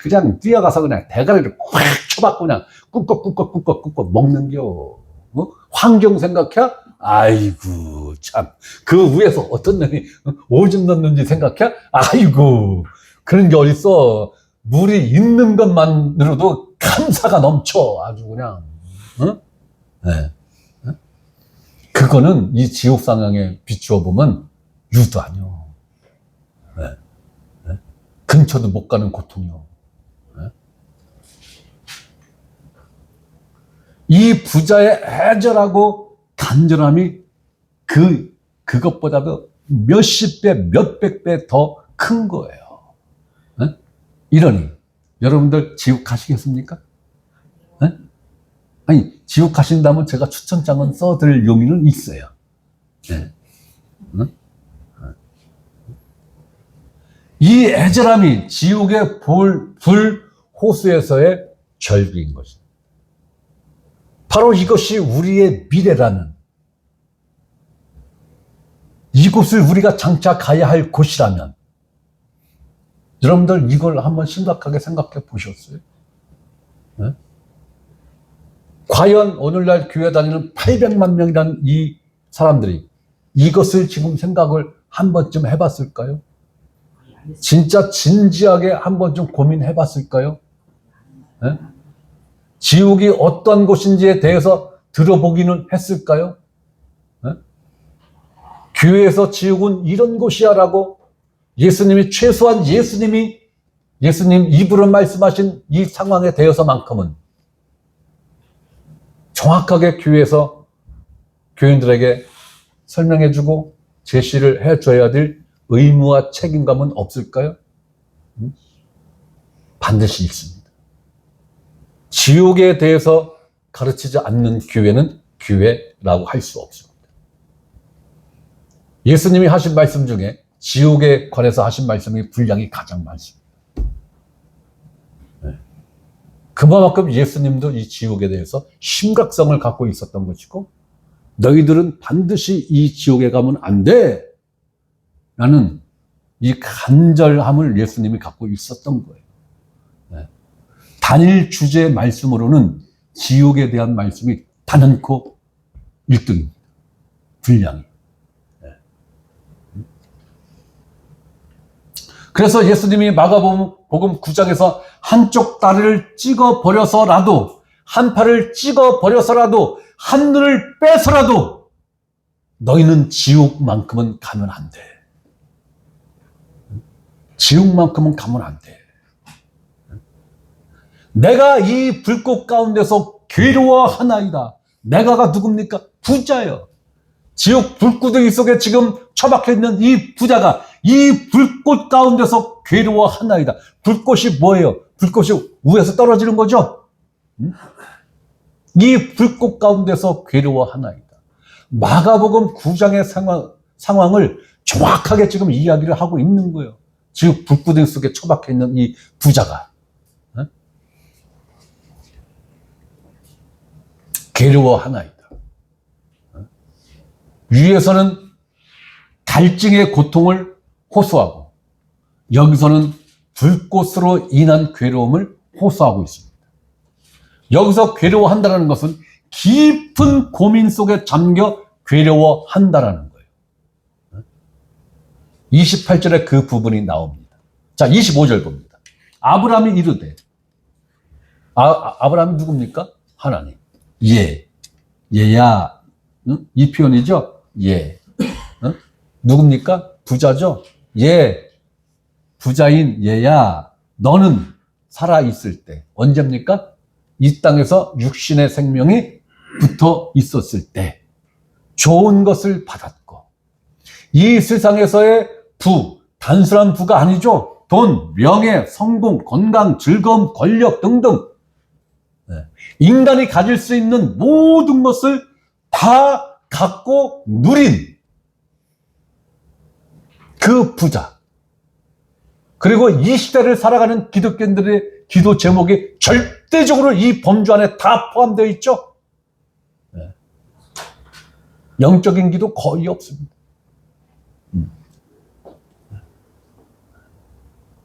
그냥 뛰어가서 그냥 대가리를 꽉 쳐박고 그냥 꾹꾹 먹는겨. 환경 생각해? 아이고, 참. 그 위에서 어떤 놈이 오줌 넣는지 생각해? 아이고, 그런 게 어딨어. 물이 있는 것만으로도 감사가 넘쳐. 아주 그냥. 네. 그거는 이 지옥 상황에 비추어 보면 유도 아니요. 네. 근처도 못 가는 고통이요. 이 부자의 애절하고 간절함이 그것보다도 몇십 배, 몇백 배 더 큰 거예요. 이러니, 여러분들 지옥 가시겠습니까? 아니, 지옥 가신다면 제가 추천장은 써드릴 용의는 있어요. 이 애절함이 지옥의 불 호수에서의 절규인 것입니다. 바로 이것이 우리의 미래라는, 이곳을 우리가 장차 가야 할 곳이라면, 여러분들 이걸 한번 심각하게 생각해 보셨어요? 네? 과연 오늘날 교회 다니는 800만 명이라는 이 사람들이 이것을 지금 생각을 한 번쯤 해봤을까요? 진짜 진지하게 한 번쯤 고민해 봤을까요? 네? 지옥이 어떤 곳인지에 대해서 들어보기는 했을까요? 네? 교회에서 지옥은 이런 곳이야 라고 예수님이 최소한 예수님 입으로 말씀하신 이 상황에 대해서만큼은 정확하게 교회에서 교인들에게 설명해주고 제시를 해줘야 될 의무와 책임감은 없을까요? 반드시 있습니다. 지옥에 대해서 가르치지 않는 교회는 교회라고 할 수 없습니다. 예수님이 하신 말씀 중에 지옥에 관해서 하신 말씀이 분량이 가장 많습니다. 그만큼 예수님도 이 지옥에 대해서 심각성을 갖고 있었던 것이고, 너희들은 반드시 이 지옥에 가면 안 돼! 라는 이 간절함을 예수님이 갖고 있었던 거예요. 단일 주제 말씀으로는 지옥에 대한 말씀이 단연코 1등입니다. 분량이. 그래서 예수님이 마가복음 9장에서 한쪽 다리를 찍어버려서라도, 한 팔을 찍어버려서라도, 한 눈을 빼서라도 너희는 지옥만큼은 가면 안 돼. 지옥만큼은 가면 안 돼. 내가 이 불꽃 가운데서 괴로워하나이다. 내가가 누굽니까? 부자요. 지옥 불구덩이 속에 지금 처박혀 있는 이 부자가 이 불꽃 가운데서 괴로워하나이다. 불꽃이 뭐예요? 불꽃이 위에서 떨어지는 거죠? 이 불꽃 가운데서 괴로워하나이다. 마가복음 9장의 상황을 정확하게 지금 이야기를 하고 있는 거예요. 지금 불구덩이 속에 처박혀 있는 이 부자가 괴로워하나이다. 위에서는 갈증의 고통을 호소하고, 여기서는 불꽃으로 인한 괴로움을 호소하고 있습니다. 여기서 괴로워한다는 것은 깊은 고민 속에 잠겨 괴로워한다는 거예요. 28절에 그 부분이 나옵니다. 자, 25절 봅니다. 아브라함이 이르되, 아브라함이 누굽니까? 하나님. 얘야. 응? 이 표현이죠? 예. 응? 누굽니까? 부자죠? 예. 부자인 얘야. 너는 살아있을 때. 언제입니까? 이 땅에서 육신의 생명이 붙어 있었을 때. 좋은 것을 받았고. 이 세상에서의 부, 단순한 부가 아니죠. 돈, 명예, 성공, 건강, 즐거움, 권력 등등. 인간이 가질 수 있는 모든 것을 다 갖고 누린 그 부자. 그리고 이 시대를 살아가는 기독교인들의 기도 제목이 절대적으로 이 범주 안에 다 포함되어 있죠. 영적인 기도 거의 없습니다.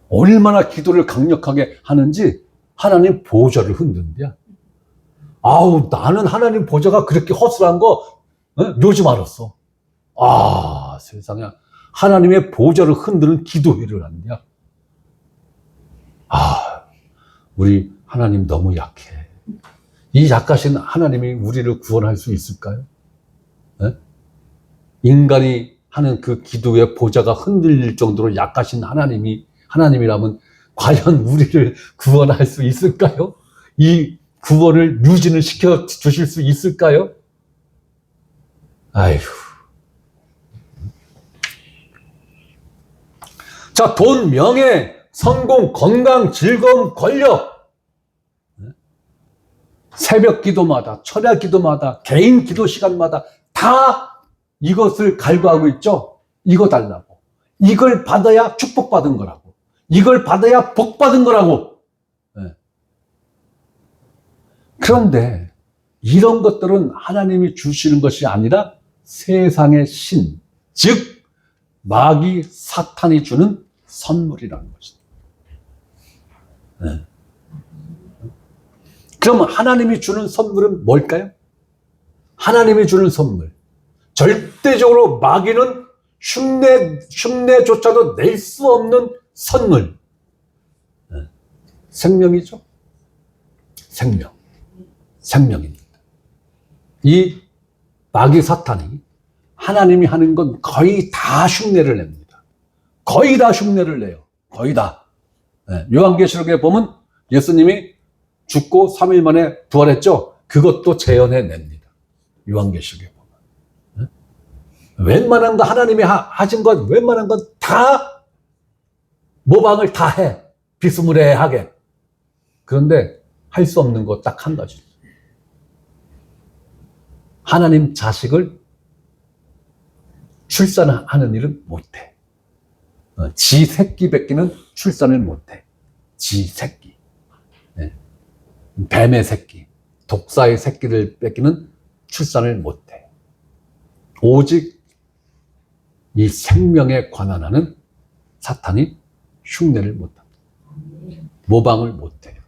얼마나 기도를 강력하게 하는지 하나님 보좌를 흔든대요. 아우, 나는 하나님 보좌가 그렇게 허술한 거 요즘 알았어. 아, 세상에. 하나님의 보좌를 흔드는 기도회를 한대요. 아, 우리 하나님 너무 약해. 이 약하신 하나님이 우리를 구원할 수 있을까요? 네? 인간이 하는 그 기도의 보좌가 흔들릴 정도로 약하신 하나님이라면 과연 우리를 구원할 수 있을까요? 이 구원을 유지는 시켜 주실 수 있을까요? 아휴. 자, 돈, 명예, 성공, 건강, 즐거움, 권력. 새벽 기도마다, 철야 기도마다, 개인 기도 시간마다 다 이것을 갈구하고 있죠? 이거 달라고. 이걸 받아야 축복받은 거라고. 이걸 받아야 복받은 거라고. 그런데 이런 것들은 하나님이 주시는 것이 아니라 세상의 신, 즉 마귀 사탄이 주는 선물이라는 것입니다. 그럼 하나님이 주는 선물은 뭘까요? 하나님이 주는 선물. 절대적으로 마귀는 흉내조차도 낼 수 없는 선물. 생명이죠. 생명입니다. 이 마귀 사탄이 하나님이 하는 건 거의 다 흉내를 냅니다. 거의 다 흉내를 내요. 거의 다. 요한계시록에 보면 예수님이 죽고 3일 만에 부활했죠. 그것도 재현해 냅니다. 요한계시록에 보면. 웬만한 거 하나님이 하신 것 웬만한 건 다 모방을 다 해. 비스무리하게. 그런데 할 수 없는 거 딱 한 가지. 하나님 자식을 출산하는 일은 못해. 지 새끼 뺏기는 출산을 못해. 지 새끼. 뱀의 새끼, 독사의 새끼를 뺏기는 출산을 못해. 오직 이 생명에 관한하는 사탄이 흉내를 못합니다. 모방을 못해요.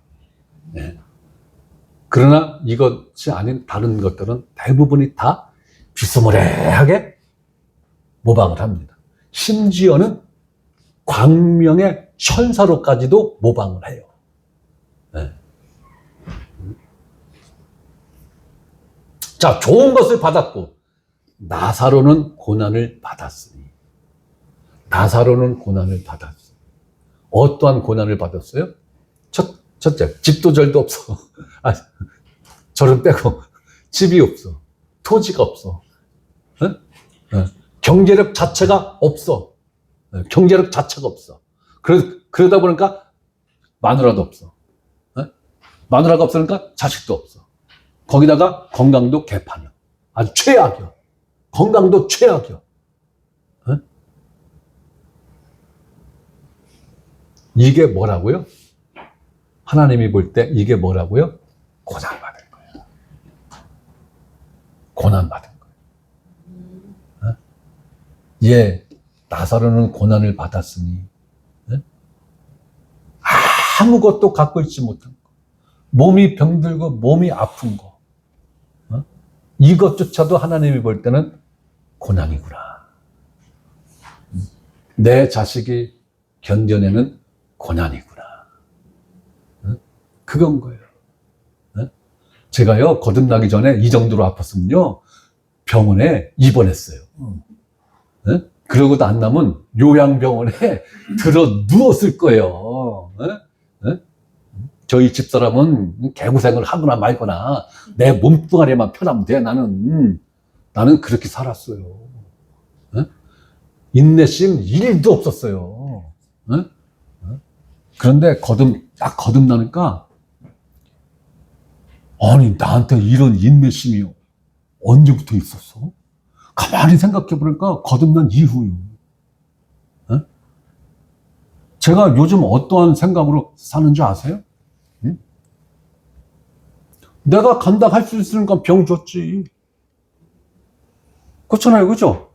그러나 이것이 아닌 다른 것들은 대부분이 다 비스무리하게 모방을 합니다. 심지어는 광명의 천사로까지도 모방을 해요. 자, 좋은 것을 받았고 나사로는 고난을 받았으니. 나사로는 고난을 받았어요. 어떠한 고난을 받았어요? 첫째, 집도 절도 없어. 절은 빼고 집이 없어. 토지가 없어. 경제력 자체가 없어. 경제력 자체가 없어. 그러다 보니까 마누라도 없어. 마누라가 없으니까 자식도 없어. 거기다가 건강도 개판이야. 아주 최악이야. 건강도 최악이야. 이게 뭐라고요? 하나님이 볼 때 이게 뭐라고요? 고난받은 거예요. 고난받은 거예요. 예, 나사로는 고난을 받았으니 아무것도 갖고 있지 못한 거. 몸이 병들고 몸이 아픈 거. 이것조차도 하나님이 볼 때는 고난이구나. 내 자식이 견뎌내는 고난이구나. 그건 거예요. 제가요, 거듭나기 전에 이 정도로 아팠으면요, 병원에 입원했어요. 그러고도 안 나면 요양병원에 들어 누웠을 거예요. 저희 집사람은 개고생을 하거나 말거나 내 몸뚱아리만 편하면 돼. 나는 그렇게 살았어요. 인내심 1도 없었어요. 그런데 딱 거듭나니까, 아니, 나한테 이런 인내심이 언제부터 있었어? 가만히 생각해 보니까 거듭난 이후요. 제가 요즘 어떠한 생각으로 사는 줄 아세요? 내가 감당할 수 있으니까 병 줬지. 그렇잖아요, 그죠?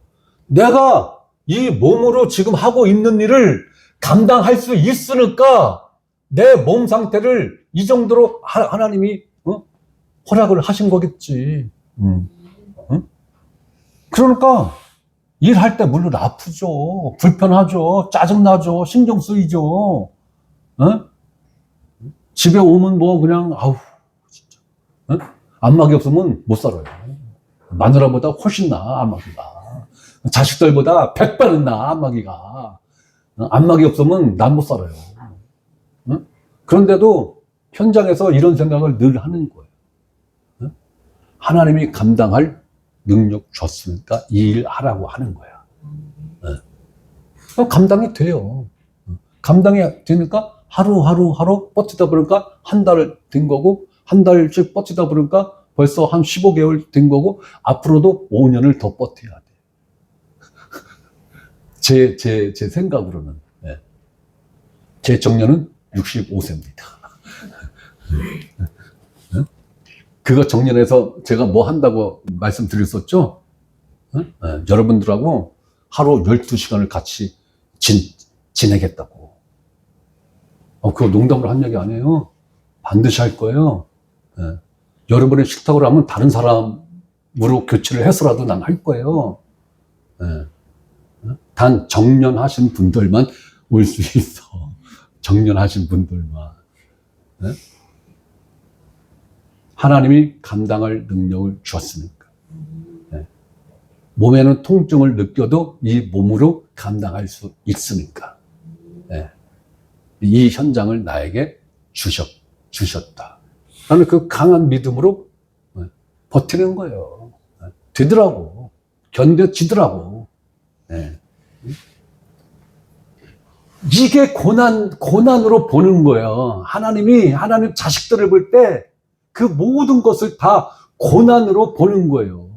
내가 이 몸으로 지금 하고 있는 일을 감당할 수 있으니까 내 몸 상태를 이 정도로 하나님이 허락을 하신 거겠지. 그러니까 일할 때 물론 아프죠. 불편하죠. 짜증나죠. 신경 쓰이죠. 집에 오면 뭐 그냥 아우 진짜 안마기 없으면 못 살아요. 마누라보다 훨씬 나아 안마기가. 자식들보다 100배는 나아 안마기가. 안마기 없으면 난 못 살아요. 그런데도 현장에서 이런 생각을 늘 하는 거예요. 하나님이 감당할 능력 줬으니까 이 일 하라고 하는 거야. 감당이 돼요. 감당이 되니까 하루 버티다 보니까 한 달 된 거고, 한 달씩 버티다 보니까 벌써 한 15개월 된 거고, 앞으로도 5년을 더 버텨야 돼. 제 생각으로는. 제 정년은 65세입니다. 그거 정년해서 제가 뭐 한다고 말씀드렸었죠? 여러분들하고 하루 12시간을 같이 지내겠다고. 그거 농담으로 한 얘기 아니에요. 반드시 할 거예요. 여러분이 싫다고 하면 다른 사람으로 교체를 해서라도 난 할 거예요. 단 정년하신 분들만 올 수 있어. 정년하신 분들만. 하나님이 감당할 능력을 주었으니까. 몸에는 통증을 느껴도 이 몸으로 감당할 수 있으니까. 이 현장을 나에게 주셨다. 나는 그 강한 믿음으로 버티는 거예요. 되더라고. 견뎌지더라고. 이게 고난으로 보는 거예요. 하나님 자식들을 볼 때 그 모든 것을 다 고난으로 보는 거예요.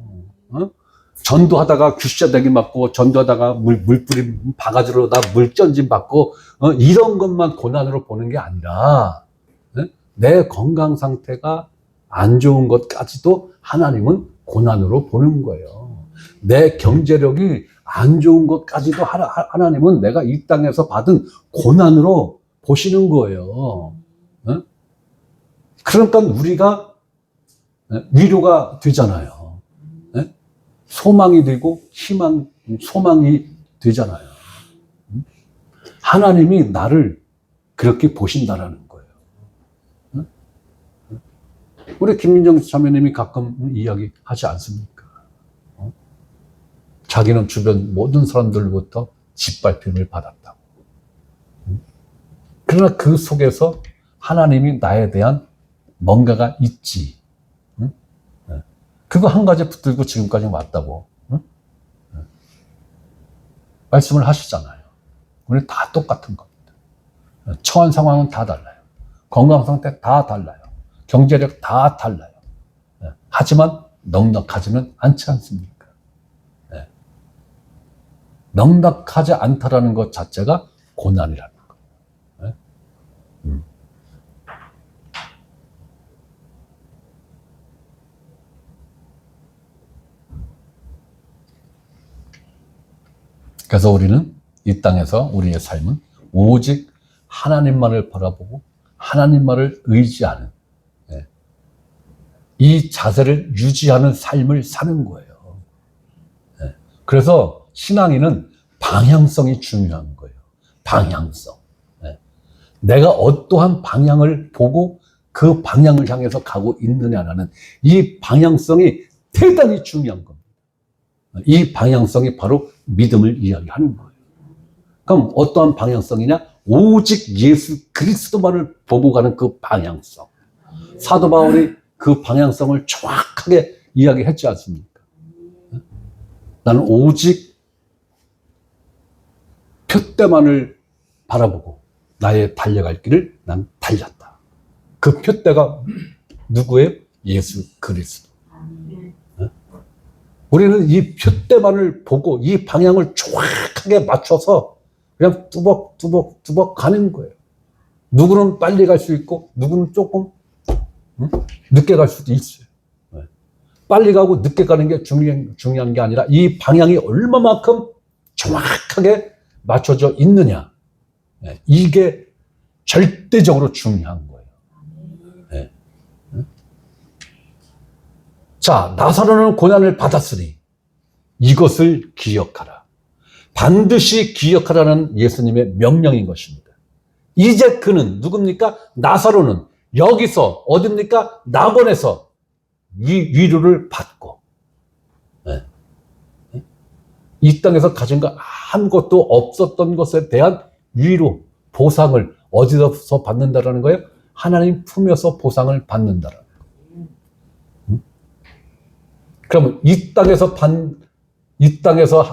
전도하다가 귀싸대기 맞고, 전도하다가 물뿌리 바가지로 물전진 받고, 이런 것만 고난으로 보는 게 아니라, 내 건강 상태가 안 좋은 것까지도 하나님은 고난으로 보는 거예요. 내 경제력이 안 좋은 것까지도 하나님은 내가 이 땅에서 받은 고난으로 보시는 거예요. 그러니까 우리가 위로가 되잖아요. 소망이 되고 소망이 되잖아요. 하나님이 나를 그렇게 보신다라는 거예요. 우리 김민정 자매님이 가끔 이야기하지 않습니까? 자기는 주변 모든 사람들로부터 짓밟힘을 받았다고. 그러나 그 속에서 하나님이 나에 대한 뭔가가 있지. 그거 한 가지 붙들고 지금까지 왔다고. 말씀을 하시잖아요. 우리 다 똑같은 겁니다. 처한 상황은 다 달라요. 건강 상태 다 달라요. 경제력 다 달라요. 하지만 넉넉하지는 않지 않습니까? 넉넉하지 않다라는 것 자체가 고난이라는 거예요. 그래서 우리는 이 땅에서 우리의 삶은 오직 하나님만을 바라보고 하나님만을 의지하는 이 자세를 유지하는 삶을 사는 거예요. 그래서 신앙인은 방향성이 중요한 거예요. 방향성. 내가 어떠한 방향을 보고 그 방향을 향해서 가고 있느냐라는 이 방향성이 대단히 중요한 겁니다. 이 방향성이 바로 믿음을 이야기하는 거예요. 그럼 어떠한 방향성이냐? 오직 예수 그리스도만을 보고 가는 그 방향성. 사도 바울이 그 방향성을 정확하게 이야기했지 않습니까? 나는 오직 표대만을 바라보고 나의 달려갈 길을 난 달렸다. 그 표대가 누구예요? 예수 그리스도. 우리는 이 표대만을 보고 이 방향을 정확하게 맞춰서 그냥 뚜벅뚜벅 가는 거예요. 누구는 빨리 갈 수 있고 누구는 조금 늦게 갈 수도 있어요. 빨리 가고 늦게 가는 게 중요한 게 아니라 이 방향이 얼마만큼 정확하게 맞춰져 있느냐. 이게 절대적으로 중요한 거예요. 자, 나사로는 고난을 받았으니 이것을 기억하라. 반드시 기억하라는 예수님의 명령인 것입니다. 이제 그는 누굽니까? 나사로는 여기서 어딥니까? 낙원에서 이 위로를 받고 이 땅에서 가진 거 아무것도 없었던 것에 대한 위로, 보상을 어디서 받는다라는 거예요? 하나님 품에서 보상을 받는다라는 거예요. 그러면 이 땅에서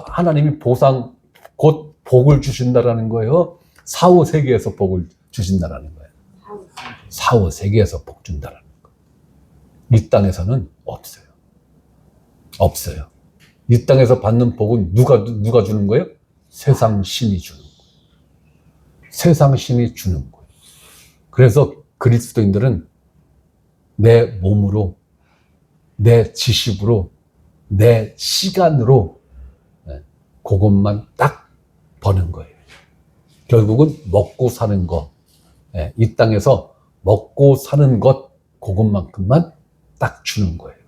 하나님이 보상, 곧 복을 주신다라는 거예요. 사후 세계에서 복을 주신다라는 거예요. 사후 세계에서 복 준다라는 거예요. 이 땅에서는 없어요. 없어요. 이 땅에서 받는 복은 누가 주는 거예요? 세상 신이 주는 거예요. 세상 신이 주는 거예요. 그래서 그리스도인들은 내 몸으로, 내 지식으로, 내 시간으로 그것만 딱 버는 거예요. 결국은 먹고 사는 것, 이 땅에서 먹고 사는 것, 그것만큼만 딱 주는 거예요.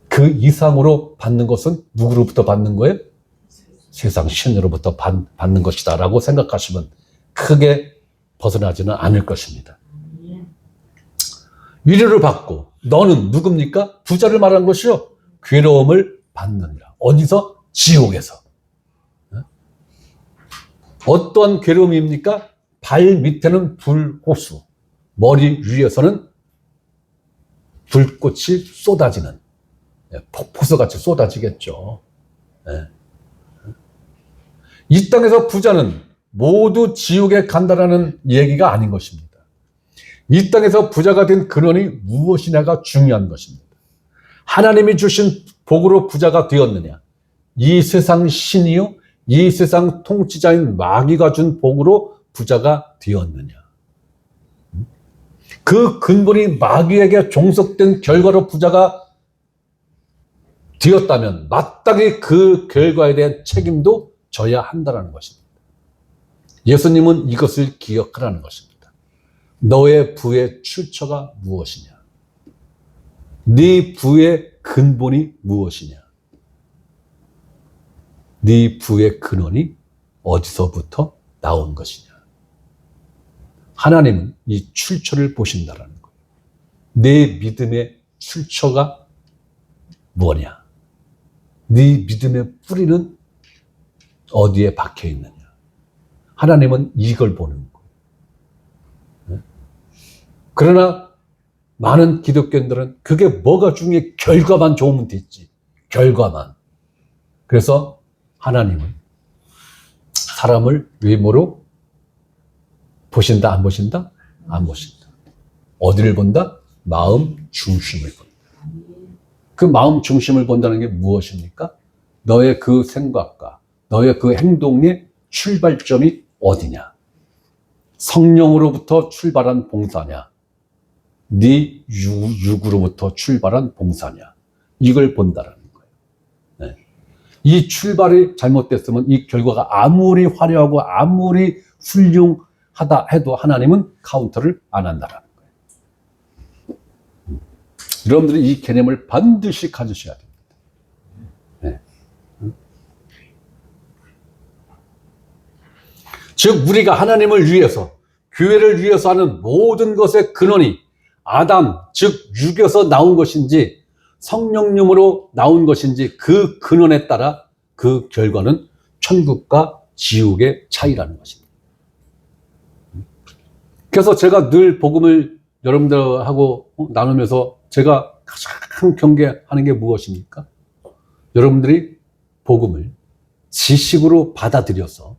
그 이상으로 받는 것은 누구로부터 받는 거예요? 세상 신으로부터 받는 것이다 라고 생각하시면 크게 벗어나지는 않을 것입니다. 위로를 받고 너는 누굽니까? 부자를 말한 것이요. 괴로움을 받느니라. 어디서? 지옥에서. 어떠한 괴로움입니까? 발 밑에는 불호수, 머리 위에서는 불꽃이 쏟아지는, 폭포수같이 쏟아지겠죠. 이 땅에서 부자는 모두 지옥에 간다라는 얘기가 아닌 것입니다. 이 땅에서 부자가 된 근원이 무엇이냐가 중요한 것입니다. 하나님이 주신 복으로 부자가 되었느냐? 이 세상 신이요? 이 세상 통치자인 마귀가 준 복으로 부자가 되었느냐? 그 근본이 마귀에게 종속된 결과로 부자가 되었다면 마땅히 그 결과에 대한 책임도 져야 한다는 것입니다. 예수님은 이것을 기억하라는 것입니다. 너의 부의 출처가 무엇이냐? 네 부의 근본이 무엇이냐? 네 부의 근원이 어디서부터 나온 것이냐? 하나님은 이 출처를 보신다는 거예요. 내 믿음의 출처가 뭐냐? 네 믿음의 뿌리는 어디에 박혀 있느냐? 하나님은 이걸 보는 거예요. 그러나 많은 기독교인들은 그게 뭐가 중요해? 결과만 좋으면 됐지. 결과만. 그래서 하나님은 사람을 외모로 보신다, 안 보신다? 안 보신다. 어디를 본다? 마음 중심을 본다. 그 마음 중심을 본다는 게 무엇입니까? 너의 그 생각과 너의 그 행동의 출발점이 어디냐? 성령으로부터 출발한 봉사냐? 네 육으로부터 출발한 봉사냐? 이걸 본다라는 거예요. 네. 이 출발이 잘못됐으면 이 결과가 아무리 화려하고 아무리 훌륭하다 해도 하나님은 카운터를 안 한다라는 거예요. 여러분들이 이 개념을 반드시 가지셔야 됩니다. 네. 즉 우리가 하나님을 위해서, 교회를 위해서 하는 모든 것의 근원이 아담, 즉 육에서 나온 것인지 성령님으로 나온 것인지 그 근원에 따라 그 결과는 천국과 지옥의 차이라는 것입니다. 그래서 제가 늘 복음을 여러분들하고 나누면서 제가 가장 경계하는 게 무엇입니까? 여러분들이 복음을 지식으로 받아들여서,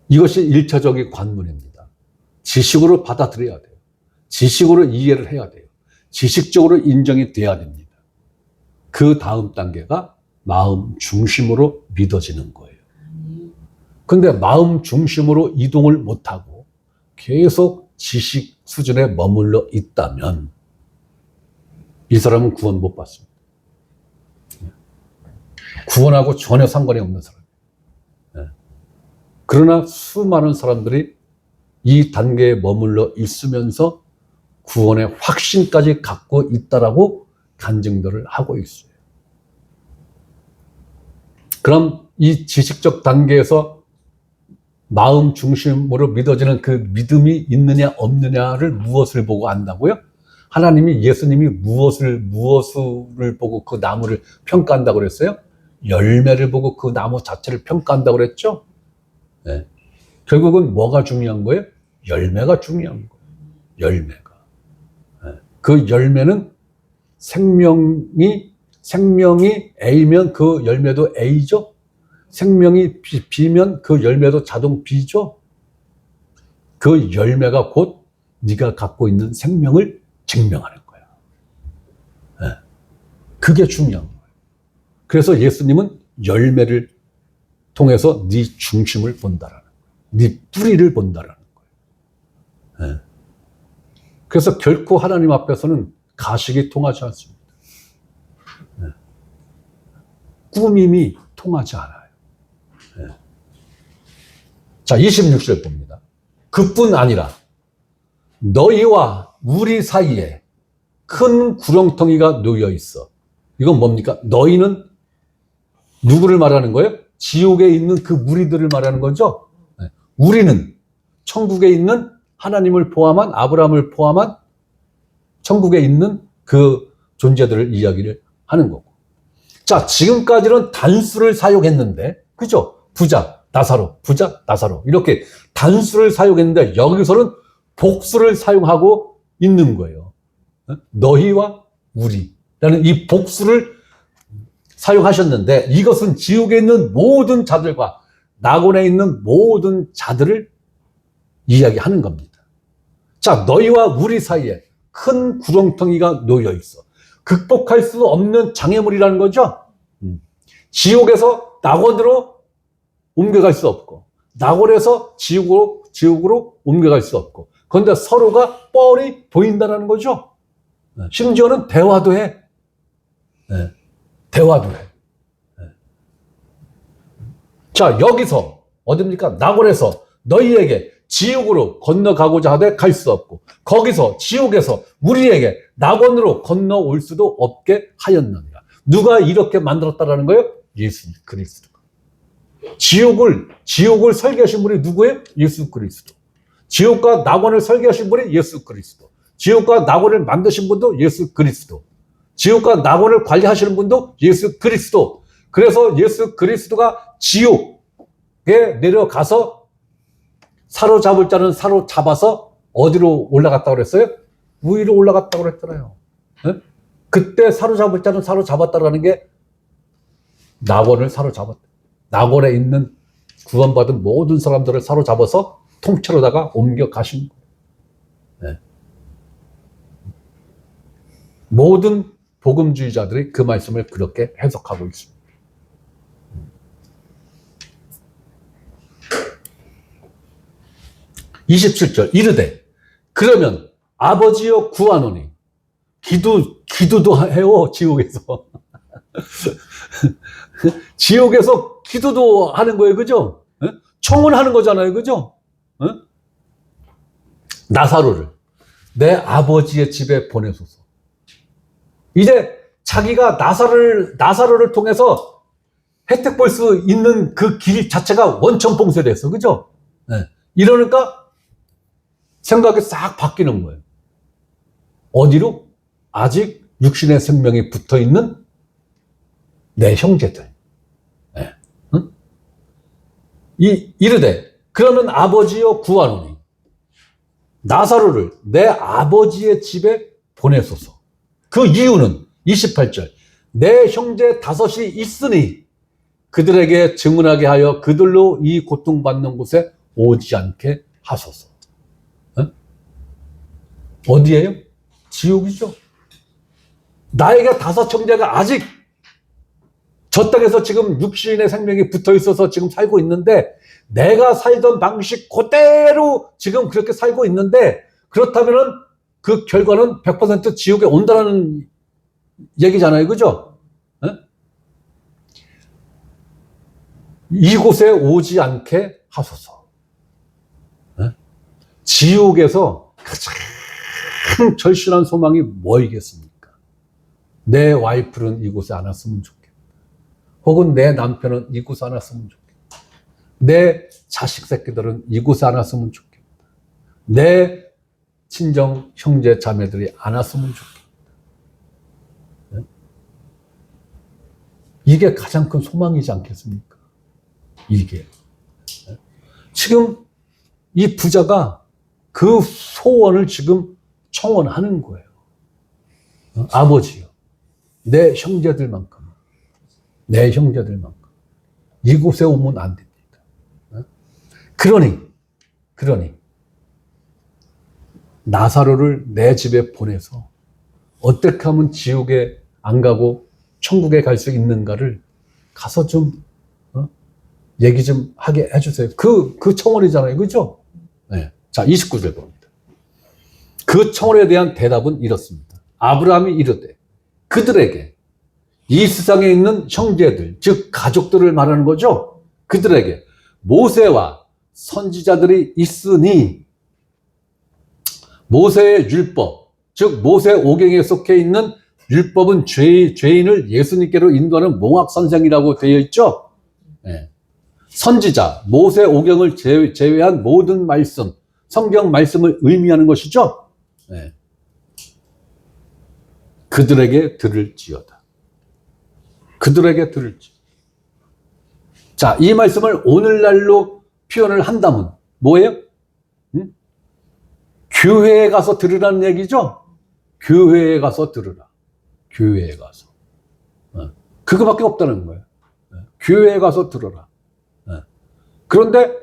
이것이 1차적인 관문입니다. 지식으로 받아들여야 돼요. 지식으로 이해를 해야 돼요. 지식적으로 인정이 돼야 됩니다. 그 다음 단계가 마음 중심으로 믿어지는 거예요. 근데 마음 중심으로 이동을 못하고 계속 지식 수준에 머물러 있다면 이 사람은 구원 못 받습니다. 구원하고 전혀 상관이 없는 사람. 그러나 수많은 사람들이 이 단계에 머물러 있으면서 구원의 확신까지 갖고 있다라고 간증들을 하고 있어요. 그럼 이 지식적 단계에서 마음 중심으로 믿어지는 그 믿음이 있느냐 없느냐를 무엇을 보고 안다고요? 하나님이, 예수님이 무엇을 보고 그 나무를 평가한다고 그랬어요? 열매를 보고 그 나무 자체를 평가한다고 그랬죠? 네. 결국은 뭐가 중요한 거예요? 열매가 중요한 거예요. 열매가. 그 열매는 생명이 A면 그 열매도 A죠? 생명이 B면 그 열매도 자동 B죠? 그 열매가 곧 네가 갖고 있는 생명을 증명하는 거야. 그게 중요한 거예요. 그래서 예수님은 열매를 통해서 네 중심을 본다라는 거예요. 네 뿌리를 본다라는 거예요. 그래서 결코 하나님 앞에서는 가식이 통하지 않습니다. 꾸밈이 통하지 않아요. 자, 26절 봅니다. 그뿐 아니라 너희와 우리 사이에 큰 구렁텅이가 놓여 있어. 이건 뭡니까? 너희는 누구를 말하는 거예요? 지옥에 있는 그 무리들을 말하는 거죠. 우리는 천국에 있는 하나님을 포함한, 아브라함을 포함한 천국에 있는 그 존재들을 이야기를 하는 거고. 자, 지금까지는 단수를 사용했는데, 그죠? 부자, 나사로, 부자, 나사로. 이렇게 단수를 사용했는데, 여기서는 복수를 사용하고 있는 거예요. 너희와 우리라는 이 복수를 사용하셨는데, 이것은 지옥에 있는 모든 자들과 낙원에 있는 모든 자들을 이야기하는 겁니다. 자, 너희와 우리 사이에 큰 구렁텅이가 놓여 있어. 극복할 수 없는 장애물이라는 거죠. 지옥에서 낙원으로 옮겨갈 수 없고, 낙원에서 지옥으로 옮겨갈 수 없고, 그런데 서로가 뻔히 보인다는 거죠. 심지어는 대화도 해. 대화도 해. 자, 여기서 어딥니까? 낙원에서 너희에게 지옥으로 건너가고자 하되 갈 수 없고, 거기서 지옥에서 우리에게 낙원으로 건너올 수도 없게 하였느니라. 누가 이렇게 만들었다라는 거예요? 예수 그리스도가. 지옥을 설계하신 분이 누구예요? 예수 그리스도. 지옥과 낙원을 설계하신 분이 예수 그리스도. 지옥과 낙원을 만드신 분도 예수 그리스도. 지옥과 낙원을 관리하시는 분도 예수 그리스도. 그래서 예수 그리스도가 지옥에 내려가서 사로잡을 자는 사로잡아서 어디로 올라갔다고 그랬어요? 위로 올라갔다고 그랬잖아요. 그때 사로잡을 자는 사로잡았다라는 게 낙원을 사로잡았다. 낙원에 있는 구원받은 모든 사람들을 사로잡아서 통째로다가 옮겨가신 거예요. 모든 복음주의자들이 그 말씀을 그렇게 해석하고 있습니다. (27절) 이르되 그러면 아버지여 구하노니. 기도도 해요. 지옥에서. 지옥에서 기도도 하는 거예요. 그죠? 청혼하는 거잖아요. 그죠? 나사로를 내 아버지의 집에 보내소서. 이제 자기가 나사로를 통해서 혜택 볼 수 있는 그 길 자체가 원천 봉쇄됐어. 그죠? 이러니까 생각이 싹 바뀌는 거예요. 어디로? 아직 육신의 생명이 붙어 있는 내 형제들. 이르되 그러면 아버지여 구하노니 나사로를 내 아버지의 집에 보내소서. 그 이유는 28절 내 형제 5이 있으니 그들에게 증언하게 하여 그들로 이 고통받는 곳에 오지 않게 하소서. 어디예요? 지옥이죠. 나에게 5 형제가 아직 저 땅에서 지금 육신의 생명이 붙어 있어서 지금 살고 있는데, 내가 살던 방식 그대로 지금 그렇게 살고 있는데, 그렇다면은 그 결과는 100% 지옥에 온다는 얘기잖아요. 그죠? 이곳에 오지 않게 하소서. 지옥에서 가장 절실한 소망이 뭐이겠습니까? 내 와이프는 이곳에 안 왔으면 좋겠다. 혹은 내 남편은 이곳에 안 왔으면 좋겠다. 내 자식 새끼들은 이곳에 안 왔으면 좋겠다. 내 친정 형제 자매들이 안 왔으면 좋겠다. 이게 가장 큰 소망이지 않겠습니까? 이게. 지금 이 부자가 그 소원을 지금 청원하는 거예요. 아버지요, 내 형제들만큼 이곳에 오면 안 됩니다. 그러니 나사로를 내 집에 보내서 어떻게 하면 지옥에 안 가고 천국에 갈 수 있는가를 가서 좀 얘기 좀 하게 해주세요. 그 청원이잖아요. 그죠? 네. 자, 29절 봅니다. 그 청원에 대한 대답은 이렇습니다. 아브라함이 이르되 그들에게, 이 세상에 있는 형제들, 즉 가족들을 말하는 거죠. 그들에게 모세와 선지자들이 있으니, 모세의 율법, 즉 모세 오경에 속해 있는 율법은 죄인을 예수님께로 인도하는 몽학선생이라고 되어 있죠. 네. 선지자, 모세 오경을 제외한 모든 말씀, 성경 말씀을 의미하는 것이죠. 네. 그들에게 들을지어다. 그들에게 들을지. 자, 이 말씀을 오늘날로 표현을 한다면 뭐예요? 교회에 가서 들으라는 얘기죠? 교회에 가서 들으라. 교회에 가서. 그거밖에 없다는 거예요. 교회에 가서 들어라. 그런데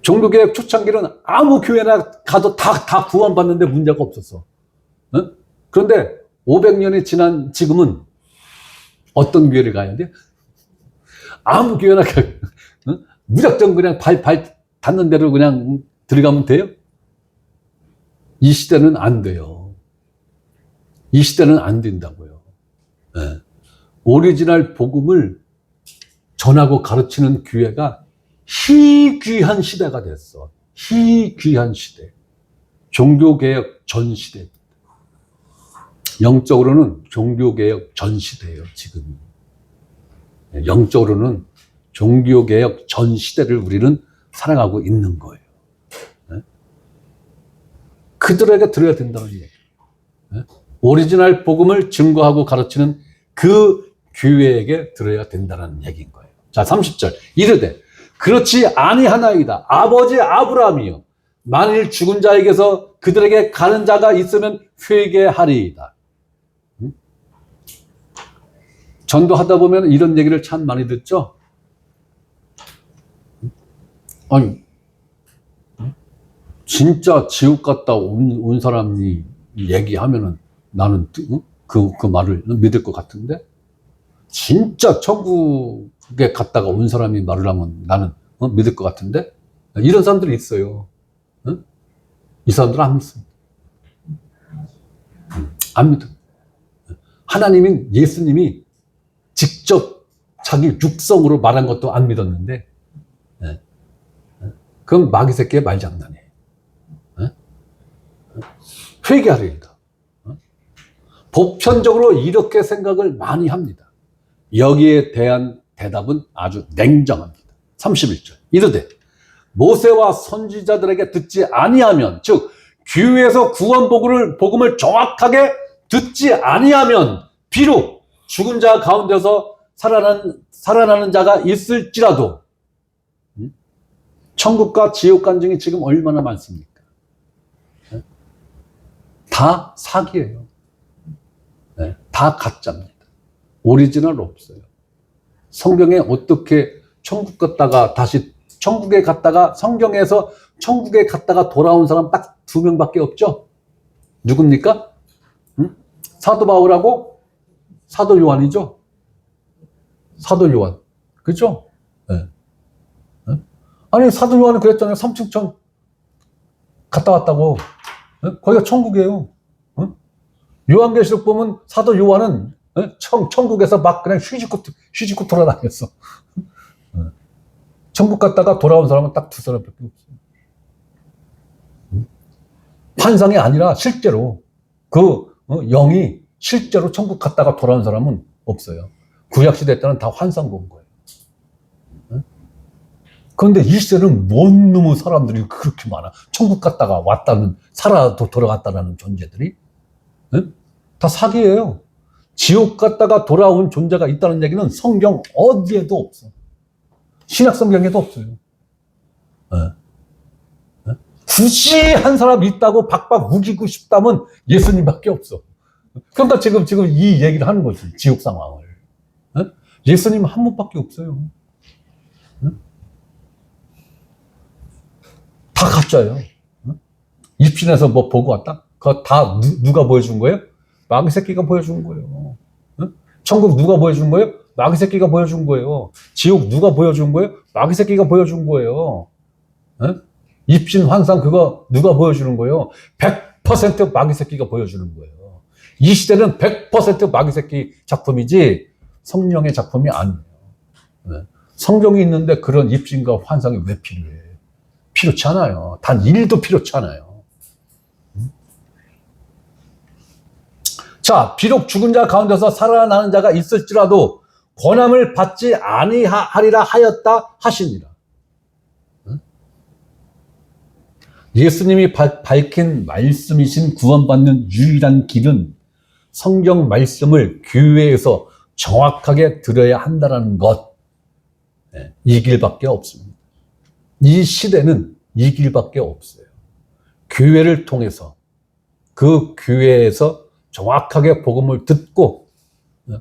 종교개혁 초창기는 아무 교회나 가도 다 구원받는데 문제가 없었어. 그런데 500년이 지난 지금은 어떤 교회를 가야 돼? 아무 교회나 무작정 그냥 발 닿는 대로 그냥 들어가면 돼요? 이 시대는 안 돼요. 이 시대는 안 된다고요. 네. 오리지널 복음을 전하고 가르치는 교회가 희귀한 시대가 됐어. 희귀한 시대. 종교개혁 전 시대. 영적으로는 종교개혁 전 시대예요, 지금. 영적으로는 종교개혁 전 시대를 우리는 살아가고 있는 거예요. 그들에게 들어야 된다는 얘기예요. 오리지널 복음을 증거하고 가르치는 그 교회에게 들어야 된다는 얘기인 거예요. 자, 30절. 이르되 그렇지 아니하나이다. 아버지 아브라함이요, 만일 죽은 자에게서 그들에게 가는 자가 있으면 회개하리이다. 전도하다 보면 이런 얘기를 참 많이 듣죠. 아니, 진짜 지옥 갔다 온 사람이 얘기하면은 나는 그 말을 믿을 것 같은데, 진짜 천국에 갔다가 온 사람이 말을 하면 나는 믿을 것 같은데, 이런 사람들이 있어요. 이 사람들은 안 믿습니다. 안 믿어. 하나님인 예수님이 직접 자기 육성으로 말한 것도 안 믿었는데, 그건 마귀 새끼의 말장난이에요. 회개하리이다. 보편적으로 이렇게 생각을 많이 합니다. 여기에 대한 대답은 아주 냉정합니다. 31절. 이르되 모세와 선지자들에게 듣지 아니하면, 즉 교회에서 구원 복음을 정확하게 듣지 아니하면 비록 죽은 자 가운데서 살아나는 자가 있을지라도, 천국과 지옥 간증이 지금 얼마나 많습니까? 다 사기예요. 다 가짜입니다. 오리지널 없어요. 성경에 어떻게 천국 갔다가 다시 천국에 갔다가, 성경에서 천국에 갔다가 돌아온 사람 딱 2명밖에 없죠? 누굽니까? 사도 바울하고 사도 요한이죠? 사도 요한. 그죠? 네. 아니, 사도 요한은 그랬잖아요. 삼층천 갔다 왔다고. 거기가 천국이에요. 요한계시록 보면 사도 요한은 천국에서 막 그냥 휘짓고 돌아다녔어. 천국 갔다가 돌아온 사람은 딱 2사람밖에 없어요. 환상이 아니라 실제로 그 영이 실제로 천국 갔다가 돌아온 사람은 없어요. 구약시대 때는 다 환상 본 거예요. 그런데 이 시대는 뭔 놈의 사람들이 그렇게 많아. 천국 갔다가 왔다는, 살아도 돌아갔다는 존재들이 다 사기예요. 지옥 갔다가 돌아온 존재가 있다는 얘기는 성경 어디에도 없어. 신약 성경에도 없어요. 굳이 한 사람 있다고 박박 우기고 싶다면 예수님밖에 없어. 그러니까 지금 이 얘기를 하는 거지, 지옥 상황을. 어? 예수님 한 분밖에 없어요. 어? 다 가짜예요. 어? 입신에서 뭐 보고 왔다? 그거 다 누가 보여준 거예요? 마귀 새끼가 보여준 거예요. 어? 천국 누가 보여준 거예요? 마귀 새끼가 보여준 거예요. 지옥 누가 보여준 거예요? 마귀 새끼가 보여준 거예요. 어? 입신 환상 그거 누가 보여주는 거예요? 100% 마귀 새끼가 보여주는 거예요. 이 시대는 100% 마귀 새끼 작품이지 성령의 작품이 아니에요. 네. 성경이 있는데 그런 입신과 환상이 왜 필요해? 필요치 않아요. 단 1도 필요치 않아요. 자, 비록 죽은 자 가운데서 살아나는 자가 있을지라도 권함을 받지 아니하리라 하였다 하시니라. 예수님이 밝힌 말씀이신 구원받는 유일한 길은 성경 말씀을 교회에서 정확하게 들어야 한다는 것. 이 길밖에 없습니다. 이 시대는 이 길밖에 없어요. 교회를 통해서 그 교회에서 정확하게 복음을 듣고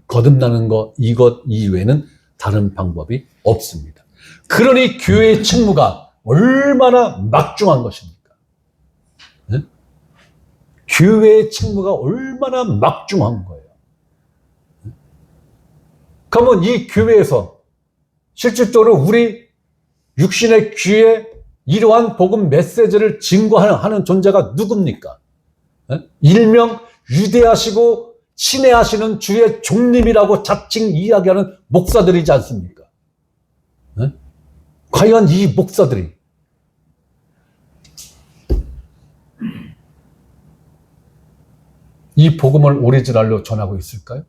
거듭나는 것, 이것 이외에는 다른 방법이 없습니다. 그러니 교회의 책무가 얼마나 막중한 것입니까? 교회의 책무가 얼마나 막중한 거예요. 그러면 이 교회에서 실질적으로 우리 육신의 귀에 이러한 복음 메시지를 증거하는 존재가 누굽니까? 일명 유대하시고 친애하시는 주의 종님이라고 자칭 이야기하는 목사들이지 않습니까? 과연 이 목사들이 이 복음을 오리지널로 전하고 있을까요?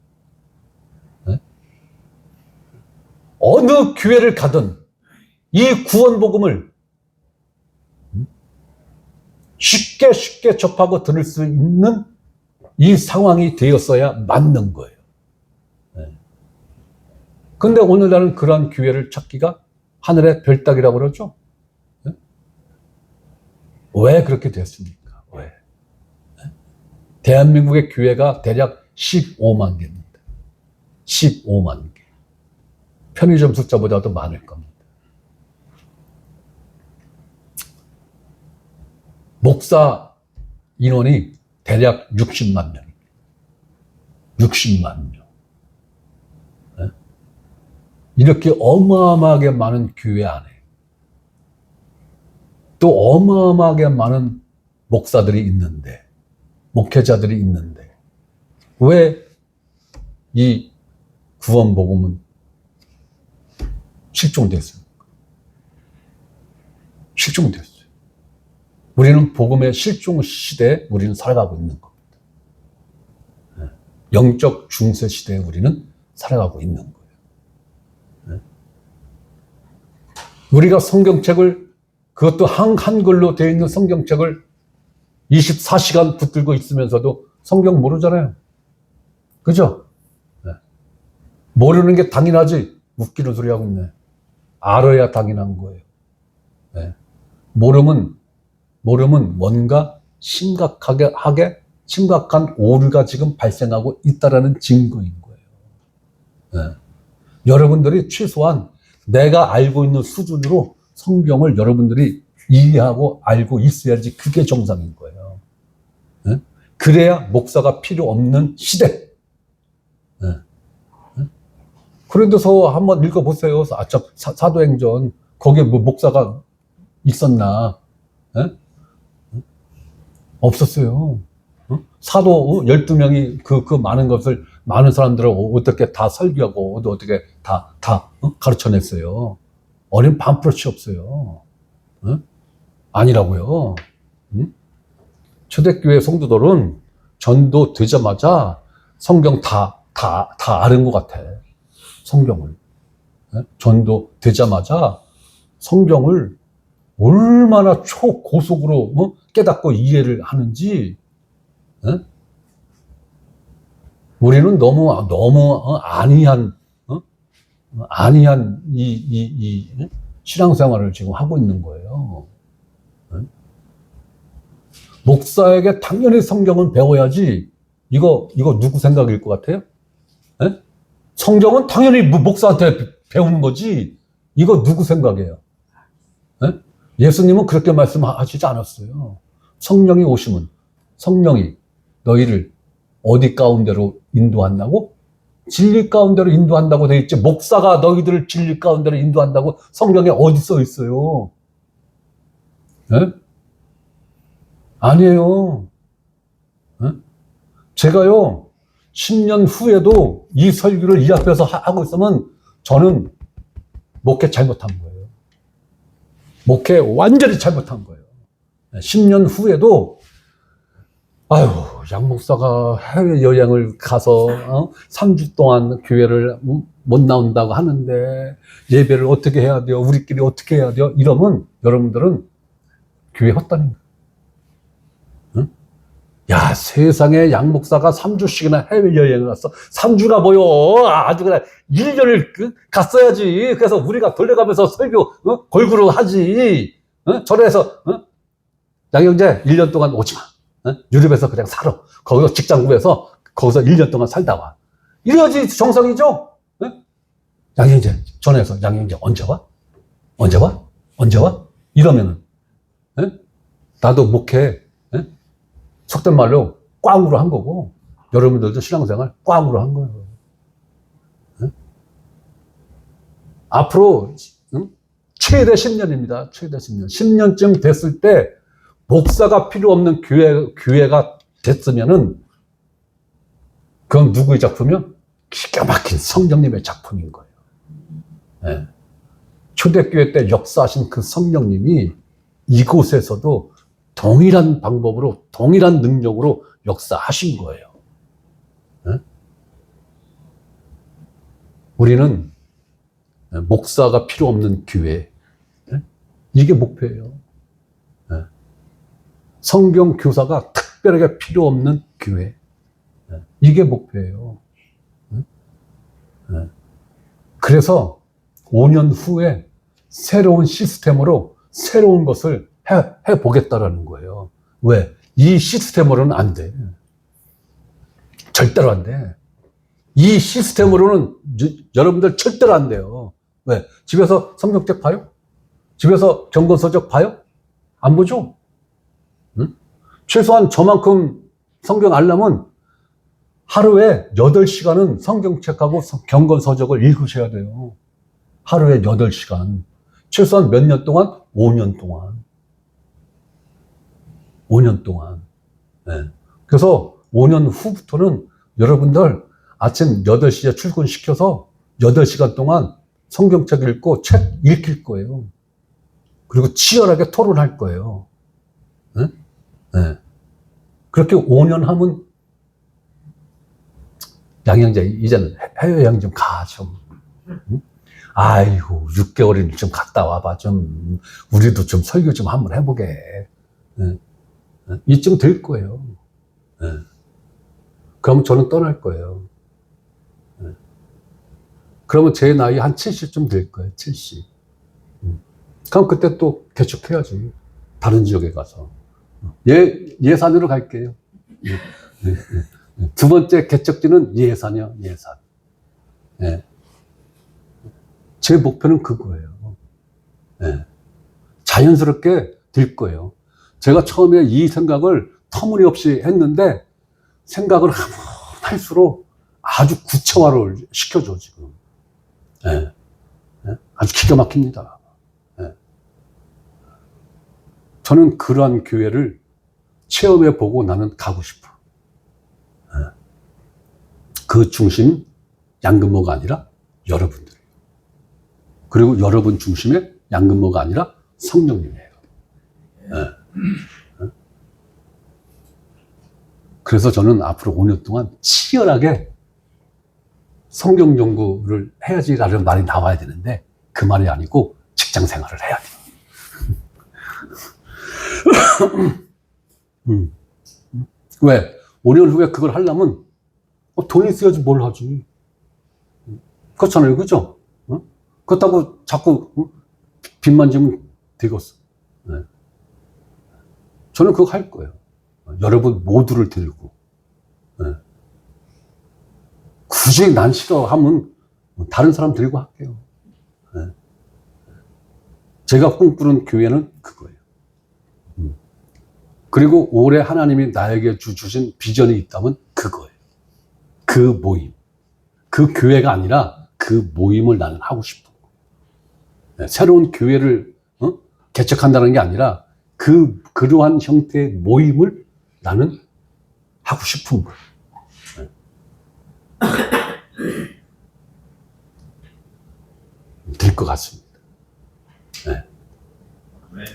네? 어느 교회를 가든 이 구원 복음을 쉽게 접하고 들을 수 있는 이 상황이 되었어야 맞는 거예요. 네. 근데 오늘날은 그러한 교회를 찾기가 하늘의 별따기라고 그러죠? 네? 왜 그렇게 됐습니까? 왜? 대한민국의 교회가 대략 15만 개입니다. 15만 개. 편의점 숫자보다도 많을 겁니다. 목사 인원이 대략 60만 명입니다. 60만 명. 네? 이렇게 어마어마하게 많은 교회 안에 또 어마어마하게 많은 목사들이 있는데 목회자들이 있는데 왜 이 구원 복음은 실종됐습니까? 실종됐어요. 우리는 복음의 실종 시대에 우리는 살아가고 있는 겁니다. 영적 중세 시대에 우리는 살아가고 있는 거예요. 우리가 성경책을 그것도 한글로 되어 있는 성경책을 24시간 붙들고 있으면서도 성경 모르잖아요. 그죠? 네. 모르는 게 당연하지. 웃기는 소리 하고 있네. 알아야 당연한 거예요. 네. 모름은 뭔가 심각한 오류가 지금 발생하고 있다라는 증거인 거예요. 네. 여러분들이 최소한 내가 알고 있는 수준으로 성경을 여러분들이 이해하고 알고 있어야지 그게 정상인 거예요. 네? 그래야 목사가 필요 없는 시대. 네. 네? 그런데서 한번 읽어보세요. 사도행전. 거기에 뭐 목사가 있었나? 네? 없었어요. 사도 12명이 그 많은 것을, 많은 사람들을 어떻게 다 설교하고, 어떻게 다 가르쳐냈어요. 어린 반프로치 없어요. 아니라고요. 초대교회 성도들은 전도 되자마자 성경 다 아는 것 같아. 성경을. 전도 되자마자 성경을 얼마나 초고속으로 깨닫고 이해를 하는지. 우리는 너무 안이한 이 신앙생활을 지금 하고 있는 거예요. 목사에게 당연히 성경은 배워야지. 이거 누구 생각일 것 같아요? 예? 성경은 당연히 목사한테 배우는 거지. 이거 누구 생각이에요? 예? 예수님은 그렇게 말씀하시지 않았어요. 성령이 오시면 성령이 너희를 어디 가운데로 인도한다고? 진리 가운데로 인도한다고 돼 있지. 목사가 너희들을 진리 가운데로 인도한다고 성경에 어디 써 있어요? 예? 아니에요. 예? 제가요, 10년 후에도 이 설교를 이 앞에서 하고 있으면 저는 목회 잘못한 거예요. 목회 완전히 잘못한 거예요. 10년 후에도 아유, 양 목사가 해외여행을 가서 3주 동안 교회를 못 나온다고 하는데 예배를 어떻게 해야 돼요? 우리끼리 어떻게 해야 돼요? 이러면 여러분들은 교회 헛다는 거예요. 응? 야, 세상에 양 목사가 3주씩이나 해외여행을 갔어. 3주가 뭐요? 아주 그냥 1년을 갔어야지. 그래서 우리가 돌려가면서 설교 골고루 하지. 절에서 양형제 1년 동안 오지 마. 유럽에서 그냥 살아. 거기서 직장 구해서 거기서 1년 동안 살다 와. 이래야지 정상이죠? 양형제 전화해서 양형제 언제 와? 언제 와? 언제 와? 이러면은 나도 목회 속된 말로 꽝으로 한 거고 여러분들도 신앙생활 꽝으로 한 거예요. 앞으로 최대 10년입니다. 최대 10년. 10년쯤 됐을 때 목사가 필요 없는 교회가 됐으면은 그건 누구의 작품이요? 기가 막힌 성령님의 작품인 거예요. 네. 초대교회 때 역사하신 그 성령님이 이곳에서도 동일한 방법으로 동일한 능력으로 역사하신 거예요. 네? 우리는 목사가 필요 없는 교회, 네? 이게 목표예요. 네. 성경 교사가 특별하게 필요 없는 교회, 네. 이게 목표예요. 네? 네. 그래서 5년 후에 새로운 시스템으로 새로운 것을 해보겠다라는 거예요. 왜? 이 시스템으로는 안 돼. 절대로 안 돼. 이 시스템으로는 여러분들 절대로 안 돼요. 왜? 집에서 성경책 봐요? 집에서 경건서적 봐요? 안 보죠? 응? 최소한 저만큼 성경 알려면 하루에 8시간은 성경책하고 경건서적을 읽으셔야 돼요. 하루에 8시간. 최소한 몇 년 동안? 5년 동안. 5년 동안. 네. 그래서 5년 후부터는 여러분들 아침 8시에 출근시켜서 8시간 동안 성경책 읽고 책 읽힐 거예요. 그리고 치열하게 토론할 거예요. 네? 네. 그렇게 5년 하면 양형제 이제는 해외여행 좀 가 좀. 응? 아이고 6개월이나 좀 갔다 와봐 좀. 우리도 좀 설교 좀 한번 해보게. 네. 이쯤 될 거예요. 네. 그럼 저는 떠날 거예요. 네. 그러면 제 나이 한 70쯤 될 거예요. 70. 그럼 그때 또 개척해야지. 다른 지역에 가서. 예산으로 갈게요. 두 번째 개척지는 예산이요. 예산. 네. 제 목표는 그거예요. 네. 자연스럽게 될 거예요. 제가 처음에 이 생각을 터무니없이 했는데 생각을 하면 할수록 아주 구체화를 시켜줘 지금. 네. 네. 아주 기가 막힙니다. 네. 저는 그러한 교회를 체험해 보고 나는 가고 싶어. 네. 그 중심 양금모가 아니라 여러분들이에요. 그리고 여러분 중심의 양금모가 아니라 성령님이에요. 네. 그래서 저는 앞으로 5년 동안 치열하게 성경 연구를 해야지라는 말이 나와야 되는데 그 말이 아니고 직장 생활을 해야 돼요. 왜? 5년 후에 그걸 하려면 돈이 있어야지 뭘 하지. 그렇잖아요. 그죠? 그렇다고 자꾸 빚만 지면 되겠어. 네. 저는 그거 할 거예요. 여러분 모두를 들고, 굳이 난 싫어하면 다른 사람 들고 할게요. 제가 꿈꾸는 교회는 그거예요. 그리고 올해 하나님이 나에게 주신 비전이 있다면 그거예요. 그 모임. 그 교회가 아니라 그 모임을 나는 하고 싶은 거예요. 새로운 교회를 개척한다는 게 아니라 그러한 형태의 모임을 나는 하고 싶은 거예요. 될 것 같습니다.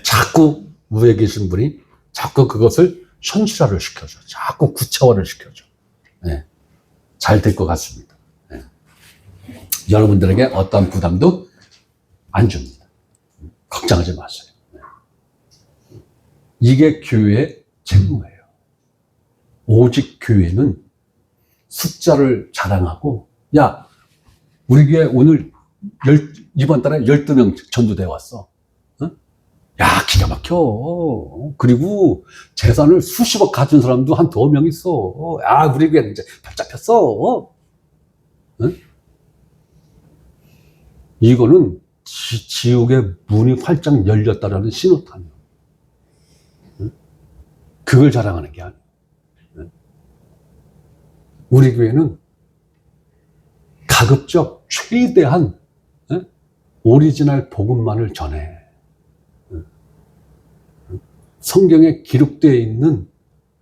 자꾸 위에 계신 분이 자꾸 그것을 현실화를 시켜줘. 자꾸 구체화를 시켜줘. 잘 될 것 같습니다. 여러분들에게 어떤 부담도 안 줍니다. 걱정하지 마세요. 이게 교회의 책무예요. 오직 교회는 숫자를 자랑하고, 야, 우리 교회 오늘 이번 달에 12명 전도대 왔어. 야, 기가 막혀. 그리고 재산을 수십억 가진 사람도 한 2명 있어. 야, 우리 교회 이제 발작 폈어. 이거는 지옥의 문이 활짝 열렸다라는 신호탄이에요. 그걸 자랑하는 게 아니에요. 우리 교회는 가급적 최대한 오리지널 복음만을 전해. 성경에 기록되어 있는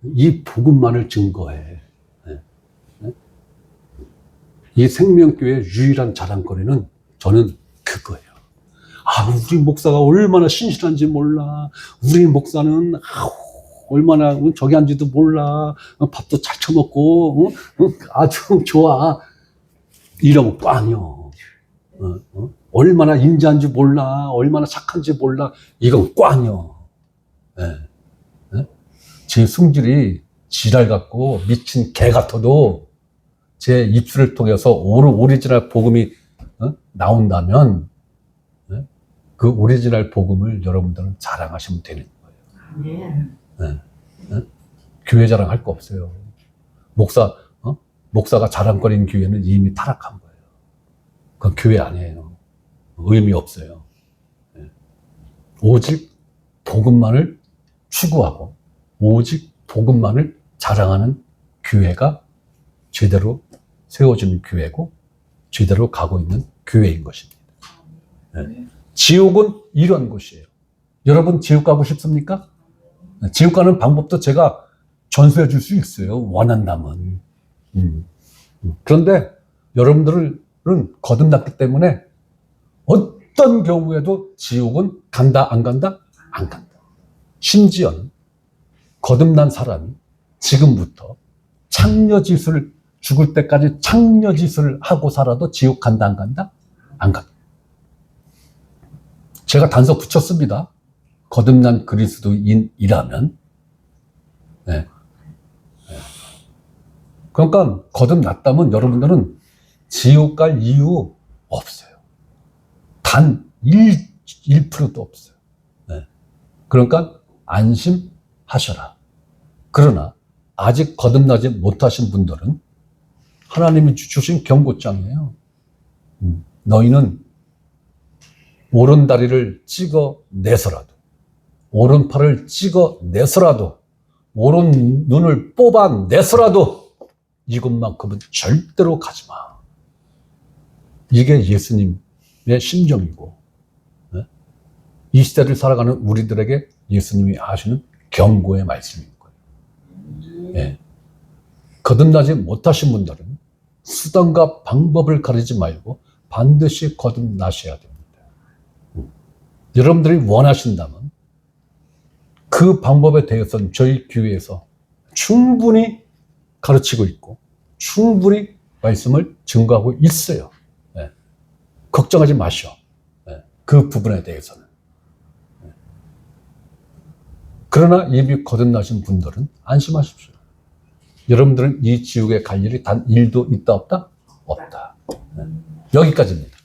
이 복음만을 증거해. 이 생명교회의 유일한 자랑거리는 저는 그거예요. 아, 우리 목사가 얼마나 신실한지 몰라. 우리 목사는 얼마나 저기 한지도 몰라. 밥도 잘 처먹고 아주 좋아. 이런 거 꽝이요. 얼마나 인자한지 몰라. 얼마나 착한지 몰라. 이건 꽝이요. 제 성질이 지랄 같고 미친 개 같아도 제 입술을 통해서 오리지널 복음이 나온다면 그 오리지널 복음을 여러분들은 자랑하시면 되는 거예요. 교회 자랑할 거 없어요. 목사가 자랑거리는 교회는 이미 타락한 거예요. 그건 교회 아니에요. 의미 없어요. 오직 복음만을 추구하고 오직 복음만을 자랑하는 교회가 제대로 세워지는 교회고 제대로 가고 있는 교회인 것입니다. 지옥은 이런 곳이에요. 여러분 지옥 가고 싶습니까? 지옥 가는 방법도 제가 전수해 줄 수 있어요. 원한다면. 그런데 여러분들은 거듭났기 때문에 어떤 경우에도 지옥은 간다 안 간다? 안 간다. 심지어는 거듭난 사람이 지금부터 창녀짓을 죽을 때까지 창녀짓을 하고 살아도 지옥 간다 안 간다? 안 간다. 제가 단서 붙였습니다. 거듭난 그리스도인이라면. 그러니까 거듭났다면 여러분들은 지옥 갈 이유 없어요. 단 1%도 없어요. 그러니까 안심하셔라. 그러나 아직 거듭나지 못하신 분들은 하나님이 주신 경고장이에요. 너희는 오른다리를 찍어내서라도 오른팔을 찍어내서라도 오른 눈을 뽑아내서라도 이곳만큼은 절대로 가지마. 이게 예수님의 심정이고 이 시대를 살아가는 우리들에게 예수님이 하시는 경고의 말씀인 거예요. 거듭나지 못하신 분들은 수단과 방법을 가리지 말고 반드시 거듭나셔야 됩니다. 여러분들이 원하신다면 그 방법에 대해서는 저희 교회에서 충분히 가르치고 있고 충분히 말씀을 증거하고 있어요. 걱정하지 마시오. 그 부분에 대해서는. 그러나 이미 거듭나신 분들은 안심하십시오. 여러분들은 이 지옥에 갈 일이 단 1도 있다 없다? 없다. 여기까지입니다.